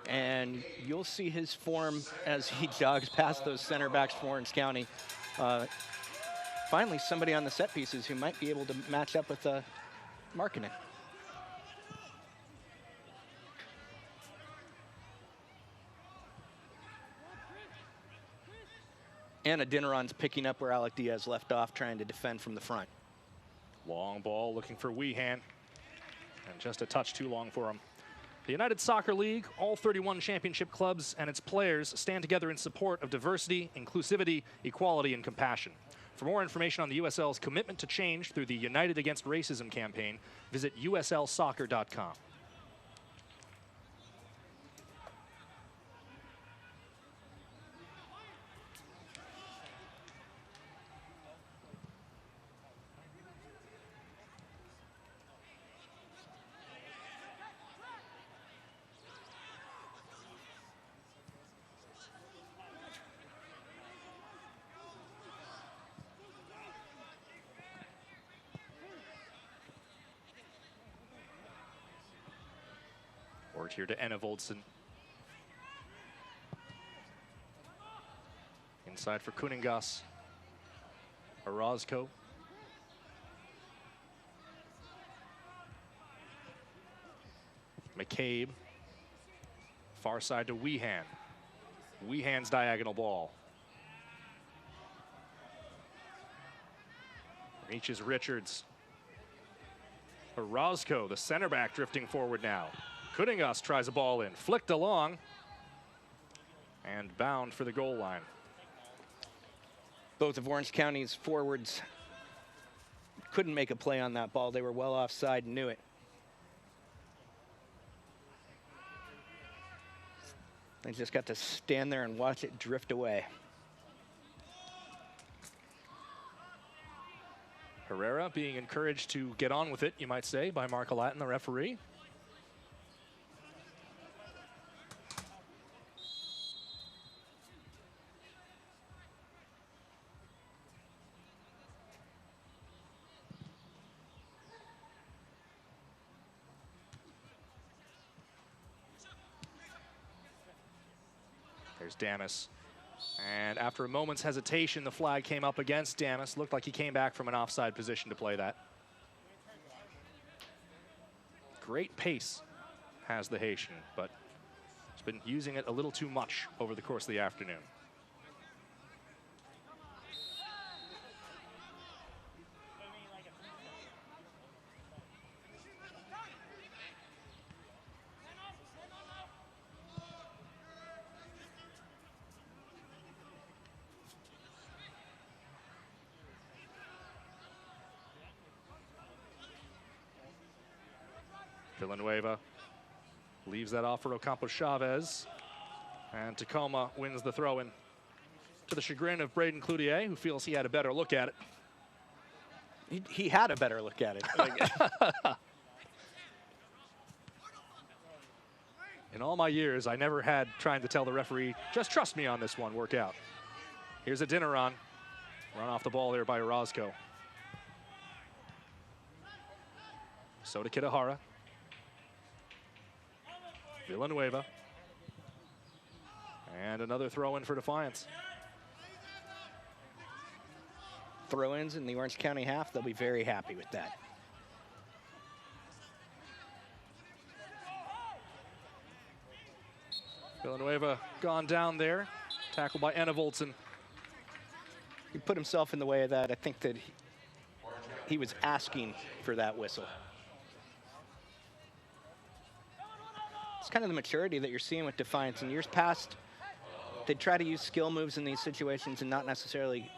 And you'll see his form as he jogs past those center backs for Orange County. Finally, somebody on the set pieces who might be able to match up with Markkanen. And Adinaran's picking up where Alec Diaz left off, trying to defend from the front. Long ball looking for Weehan. And just a touch too long for him. The United Soccer League, all 31 championship clubs and its players stand together in support of diversity, inclusivity, equality, and compassion. For more information on the USL's commitment to change through the United Against Racism campaign, visit uslsoccer.com. Word here to Enna Voldsen. Inside for Cunningas. Orozco. McCabe. Far side to Weehan. Weehan's diagonal ball. Reaches Richards. Orozco, the center back, drifting forward now. Cunningas tries a ball in, flicked along, and bound for the goal line. Both of Orange County's forwards couldn't make a play on that ball. They were well offside and knew it. They just got to stand there and watch it drift away. Herrera being encouraged to get on with it, you might say, by Mark Alatin, the referee. There's Damas. And after a moment's hesitation, the flag came up against Damas. Looked like he came back from an offside position to play that. Great pace has the Haitian, but he's been using it a little too much over the course of the afternoon. Villanueva leaves that off for Ocampo Chavez. And Tacoma wins the throw-in to the chagrin of Braden Cloutier, who feels he had a better look at it. He had a better look at it. In all my years, I never had trying to tell the referee, just trust me on this one, work out. Here's a Adeniran. Run off the ball there by Orozco. So to Kitahara. Villanueva. And another throw-in for Defiance. Throw-ins in the Orange County half, they'll be very happy with that. Villanueva gone down there. Tackled by Enevoldsen. He put himself in the way of that. I think that he was asking for that whistle. It's kind of the maturity that you're seeing with Defiance. In years past, they'd try to use skill moves in these situations and not necessarily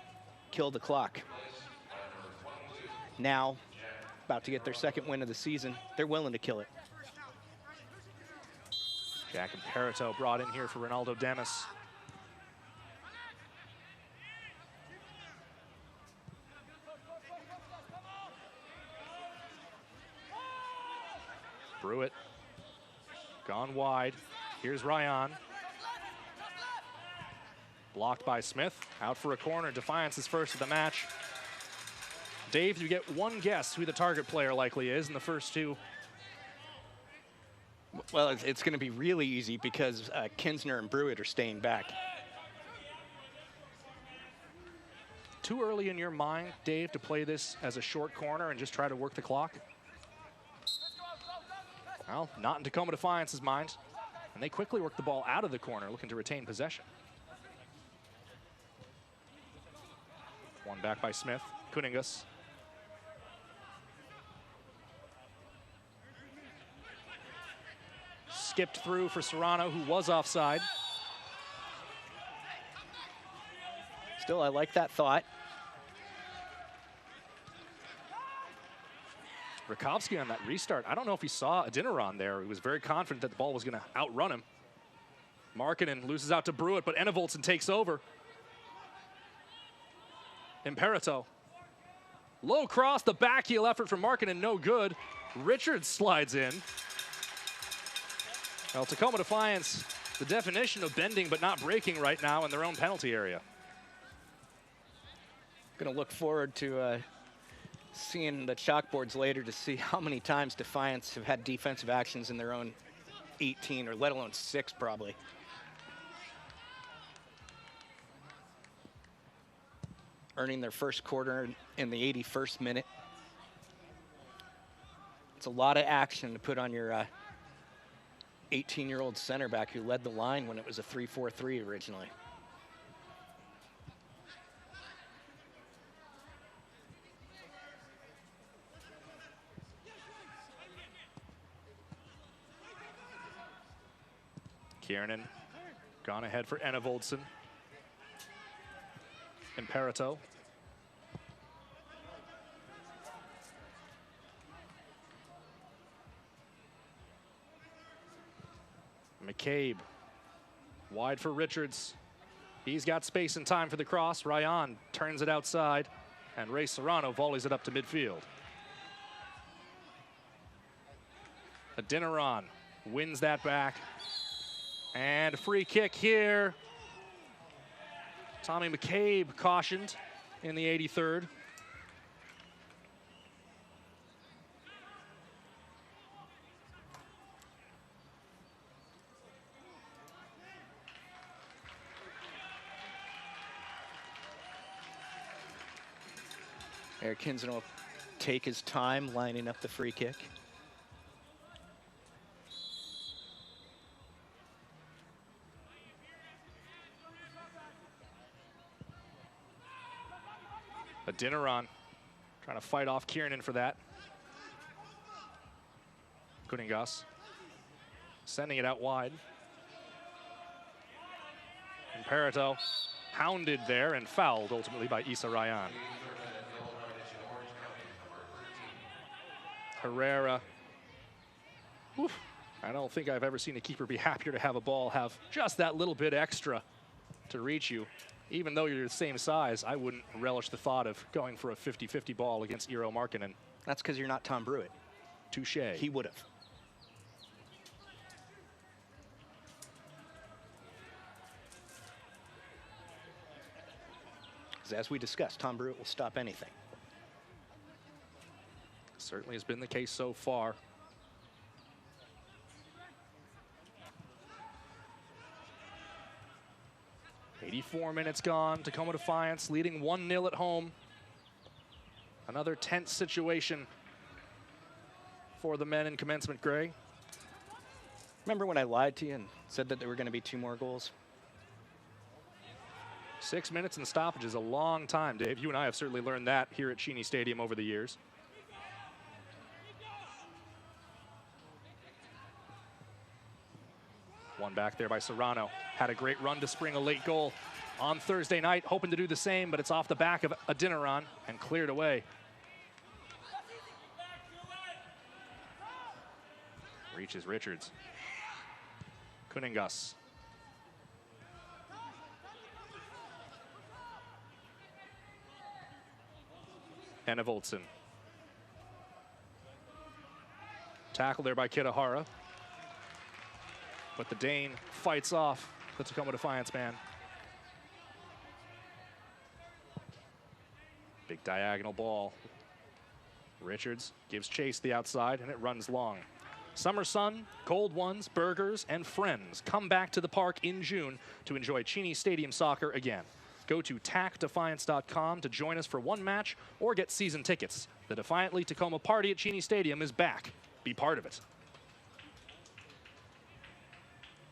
kill the clock. Now, about to get their second win of the season, they're willing to kill it. Jack Imperito brought in here for Ronaldo Damas. Brewitt gone wide. Here's Ryan. Blocked by Smith. Out for a corner. Defiance is first of the match. Dave, you get one guess who the target player likely is in the first two. Well, it's going to be really easy because Kinsner and Brewitt are staying back. Too early in your mind, Dave, to play this as a short corner and just try to work the clock? Well, not in Tacoma Defiance's mind. And they quickly work the ball out of the corner, looking to retain possession. One back by Smith. Kuningas. Skipped through for Serrano, who was offside. Still, I like that thought. Rakowski on that restart. I don't know if he saw Adeniran there. He was very confident that the ball was going to outrun him. Markkanen loses out to Brewitt, but Enevoldsen takes over. Imperito. Low cross, the backheel effort from Markkanen, no good. Richards slides in. Well, Tacoma Defiance, the definition of bending but not breaking right now in their own penalty area. Going to look forward to seeing the chalkboards later to see how many times Defiance have had defensive actions in their own 18, or let alone 6 probably. Earning their first quarter in the 81st minute. It's a lot of action to put on your 18-year-old center back who led the line when it was a 3-4-3 originally. Kiernan gone ahead for Enevoldsen. Imperito. McCabe wide for Richards. He's got space and time for the cross. Ryan turns it outside, and Ray Serrano volleys it up to midfield. Adeniran wins that back. And a free kick here. Tommy McCabe cautioned in the 83rd. Eric Kinsen will take his time lining up the free kick. Adeniran trying to fight off Kiernan for that. Kuningas sending it out wide. And Perito hounded there and fouled ultimately by Issa Ryan. Herrera. Oof. I don't think I've ever seen a keeper be happier to have a ball have just that little bit extra to reach you. Even though you're the same size, I wouldn't relish the thought of going for a 50-50 ball against Eero Markkinen. That's because you're not Tom Brewitt. Touche. He would have. As we discussed, Tom Brewitt will stop anything. Certainly has been the case so far. .84 minutes gone. Tacoma Defiance leading 1-0 at home. Another tense situation for the men in commencement gray. Remember when I lied to you and said that there were going to be 2 more goals? 6 minutes in stoppage is a long time, Dave. You and I have certainly learned that here at Cheney Stadium over the years. One back there by Serrano. Had a great run to spring a late goal on Thursday night, hoping to do the same, but it's off the back of Adeniran and cleared away. Reaches Richards. Kuningas. Enevoldsen. Tackle there by Kitahara. But the Dane fights off the Tacoma Defiance man. Big diagonal ball. Richards gives chase the outside, and it runs long. Summer sun, cold ones, burgers, and friends come back to the park in June to enjoy Cheney Stadium soccer again. Go to tacdefiance.com to join us for one match or get season tickets. The Defiantly Tacoma party at Cheney Stadium is back. Be part of it.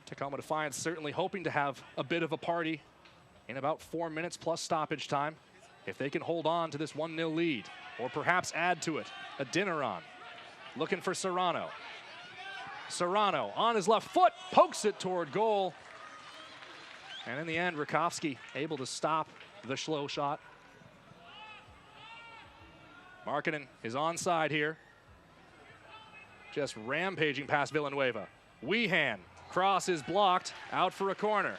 Tacoma Defiance certainly hoping to have a bit of a party in about 4 minutes plus stoppage time. If they can hold on to this 1-0 lead, or perhaps add to it. Adeniran looking for Serrano. Serrano on his left foot, pokes it toward goal. And in the end, Rakowski able to stop the slow shot. Markkinen is onside here. Just rampaging past Villanueva. Weehan, cross is blocked, out for a corner.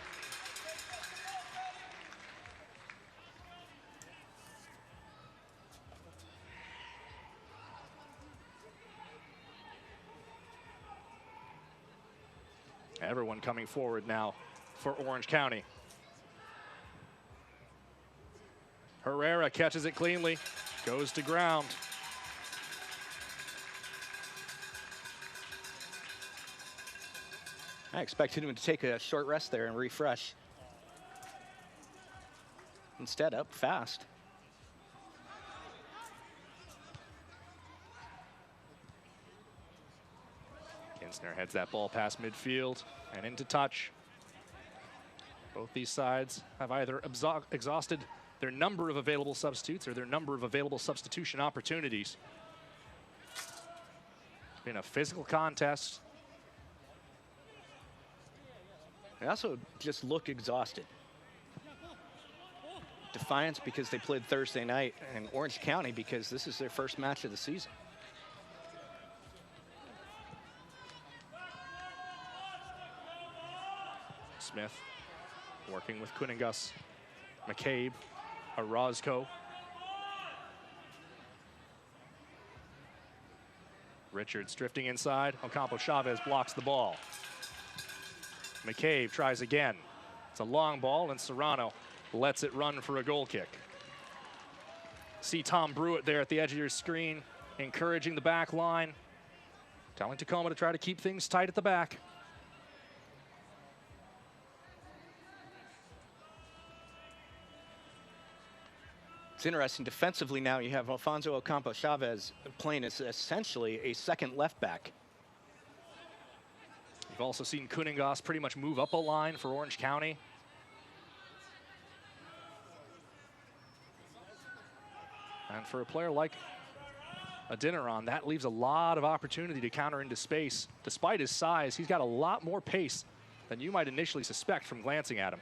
Everyone coming forward now for Orange County. Herrera catches it cleanly, goes to ground. I expected him to take a short rest there and refresh. Instead, up fast. Kinsner heads that ball past midfield and into touch. Both these sides have either exhausted their number of available substitutes or their number of available substitution opportunities. It's been a physical contest. They also just look exhausted. Defiance because they played Thursday night, and Orange County because this is their first match of the season. Smith working with Kuningas, McCabe, Orozco. Richards drifting inside. Ocampo Chavez blocks the ball. McCabe tries again. It's a long ball, and Serrano lets it run for a goal kick. See Tom Brewitt there at the edge of your screen, encouraging the back line, telling Tacoma to try to keep things tight at the back. It's interesting. Defensively now, you have Alfonso Ocampo Chavez playing as essentially a second left back. You've also seen Kuningas pretty much move up a line for Orange County. And for a player like Adeniran, that leaves a lot of opportunity to counter into space. Despite his size, he's got a lot more pace than you might initially suspect from glancing at him.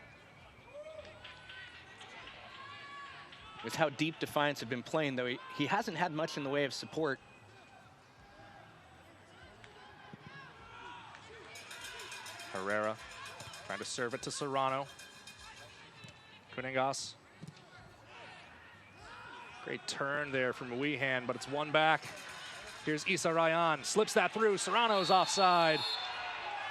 With how deep Defiance have been playing, though, he hasn't had much in the way of support. Herrera trying to serve it to Serrano. Kuningas. Great turn there from Weehan, but it's one back. Here's Issa Ryan, slips that through. Serrano's offside.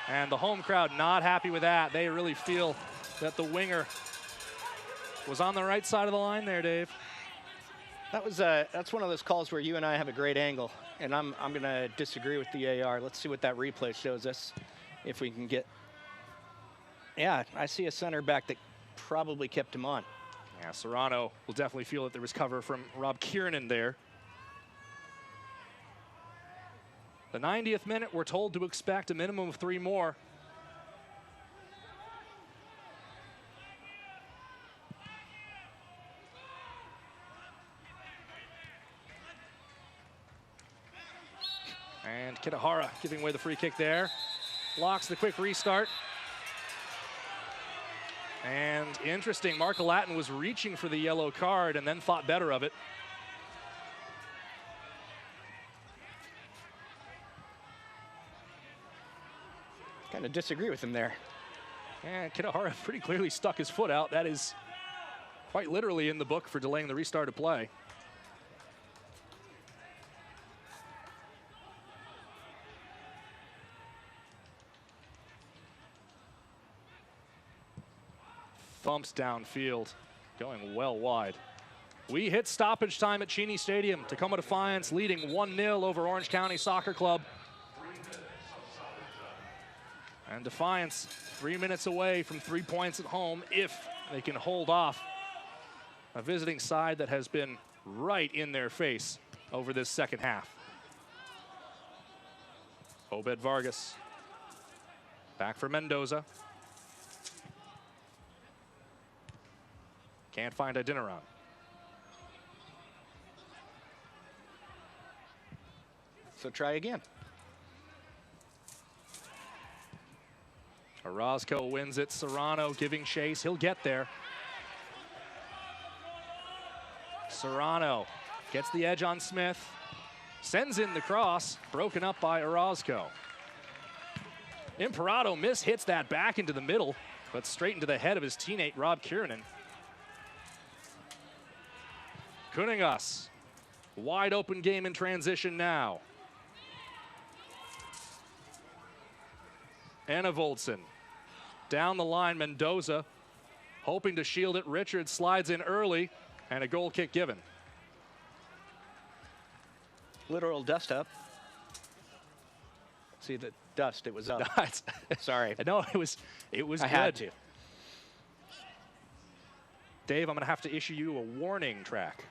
And the home crowd not happy with that. They really feel that the winger was on the right side of the line there, Dave. That's one of those calls where you and I have a great angle, and I'm going to disagree with the AR. Let's see what that replay shows us, if we can get. Yeah, I see a center back that probably kept him on. Yeah, Serrano will definitely feel that there was cover from Rob Kiernan there. The 90th minute, we're told to expect a minimum of 3 more. And Kitahara giving away the free kick there. Blocks the quick restart. And interesting, Mark Latin was reaching for the yellow card and then thought better of it. Kind of disagree with him there. And Kitahara pretty clearly stuck his foot out. That is quite literally in the book for delaying the restart of play. Thumps downfield, going well wide. We hit stoppage time at Cheney Stadium. Tacoma Defiance leading 1-0 over Orange County Soccer Club. And Defiance 3 minutes away from 3 points at home if they can hold off a visiting side that has been right in their face over this second half. Obed Vargas back for Mendoza. Can't find Adeniran. So try again. Orozco wins it. Serrano giving chase. He'll get there. Serrano gets the edge on Smith. Sends in the cross. Broken up by Orozco. Imperato hits that back into the middle, but straight into the head of his teammate, Rob Kiernan. Kuningas, wide open game in transition now. Enevoldsen, down the line, Mendoza, hoping to shield it. Richards slides in early, and a goal kick given. Literal dust up. See the dust, it was up. Sorry. No, it was good. I had to. Dave, I'm gonna have to issue you a warning track.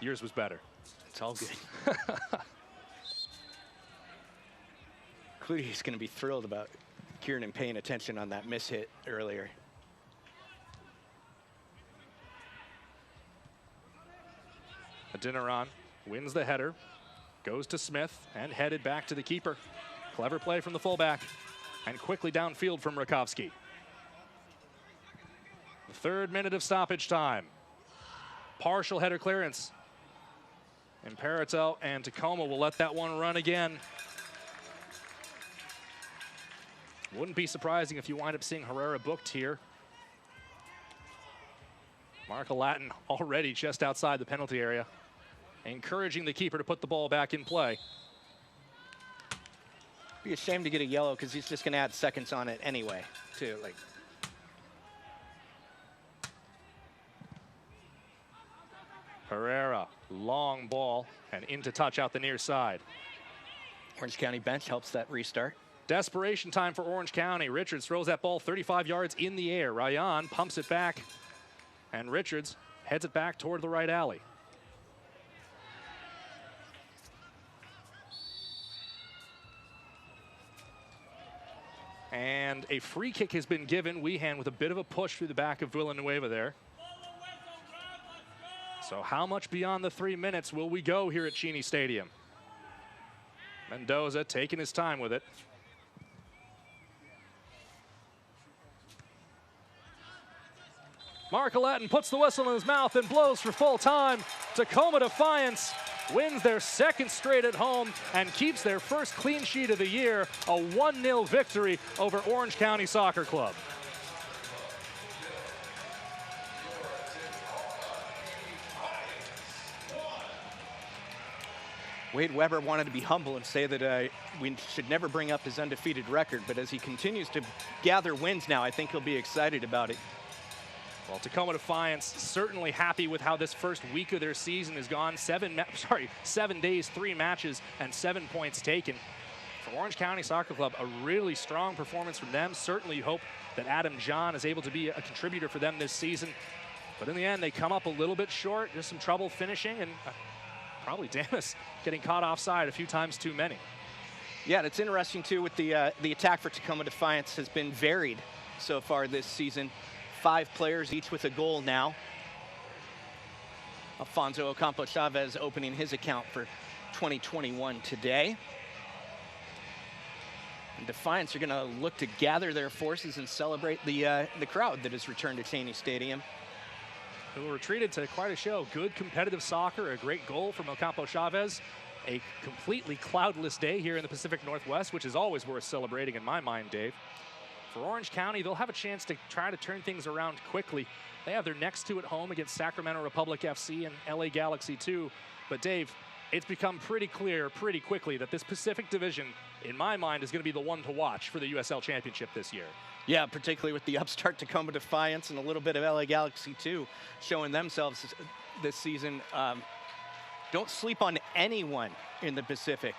Yours was better. It's all good. Clearly he's going to be thrilled about Kiernan paying attention on that mishit earlier. Adeniran wins the header, goes to Smith, and headed back to the keeper. Clever play from the fullback, and quickly downfield from Rakowski. The 3rd minute of stoppage time. Partial header clearance. Imperato and Tacoma will let that one run again. Wouldn't be surprising if you wind up seeing Herrera booked here. Marco Latin already just outside the penalty area, encouraging the keeper to put the ball back in play. Be a shame to get a yellow because he's just going to add seconds on it anyway, too. Like. Herrera, long ball, and into touch out the near side. Orange County bench helps that restart. Desperation time for Orange County. Richards throws that ball 35 yards in the air. Ryan pumps it back, and Richards heads it back toward the right alley. And a free kick has been given. Weehan with a bit of a push through the back of Villanueva there. So how much beyond the 3 minutes will we go here at Cheney Stadium? Mendoza taking his time with it. Mark Alatin puts the whistle in his mouth and blows for full time. Tacoma Defiance wins their second straight at home and keeps their first clean sheet of the year, a 1-0 victory over Orange County Soccer Club. Wade Weber wanted to be humble and say that we should never bring up his undefeated record, but as he continues to gather wins now, I think he'll be excited about it. Well, Tacoma Defiance certainly happy with how this first week of their season has gone. 7 days, 3 matches, and 7 points taken. For Orange County Soccer Club, a really strong performance from them. Certainly hope that Adam John is able to be a contributor for them this season. But in the end, they come up a little bit short. Just some trouble finishing, and probably Danis getting caught offside a few times too many. Yeah, and it's interesting, too, with the attack for Tacoma Defiance has been varied so far this season. 5 players, each with a goal now. Alfonso Ocampo Chavez opening his account for 2021 today. And Defiance are going to look to gather their forces and celebrate the crowd that has returned to Cheney Stadium. Who were treated to quite a show. Good competitive soccer, a great goal from Ocampo Chavez. A completely cloudless day here in the Pacific Northwest, which is always worth celebrating in my mind, Dave. For Orange County, they'll have a chance to try to turn things around quickly. They have their next 2 at home against Sacramento Republic FC and LA Galaxy 2. But Dave, it's become pretty clear pretty quickly that this Pacific Division, in my mind, is going to be the one to watch for the USL Championship this year. Yeah, particularly with the upstart Tacoma Defiance and a little bit of LA Galaxy 2 showing themselves this season. Don't sleep on anyone in the Pacific.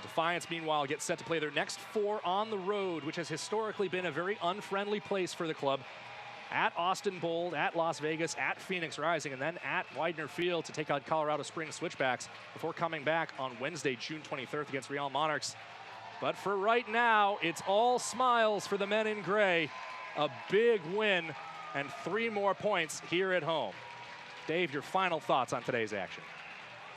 Defiance, meanwhile, gets set to play their next 4 on the road, which has historically been a very unfriendly place for the club. At Austin Bold, at Las Vegas, at Phoenix Rising, and then at Widener Field to take on Colorado Springs Switchbacks before coming back on Wednesday, June 23rd against Real Monarchs. But for right now, it's all smiles for the men in gray. A big win and 3 more points here at home. Dave, your final thoughts on today's action.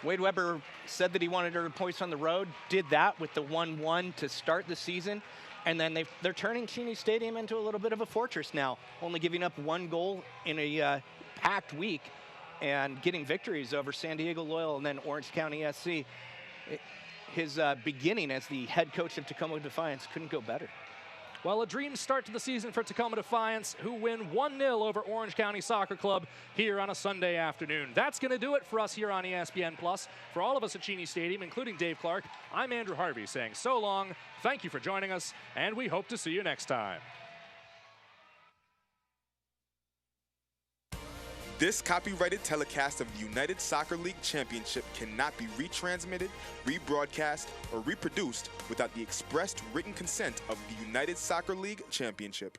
Wade Weber said that he wanted to earn points on the road, did that with the 1-1 to start the season, and then they're turning Cheney Stadium into a little bit of a fortress now, only giving up 1 goal in a packed week and getting victories over San Diego Loyal and then Orange County SC. His beginning as the head coach of Tacoma Defiance couldn't go better. Well, a dream start to the season for Tacoma Defiance, who win 1-0 over Orange County Soccer Club here on a Sunday afternoon. That's going to do it for us here on ESPN+. For all of us at Cheney Stadium, including Dave Clark, I'm Andrew Harvey saying so long, thank you for joining us, and we hope to see you next time. This copyrighted telecast of the United Soccer League Championship cannot be retransmitted, rebroadcast, or reproduced without the expressed written consent of the United Soccer League Championship.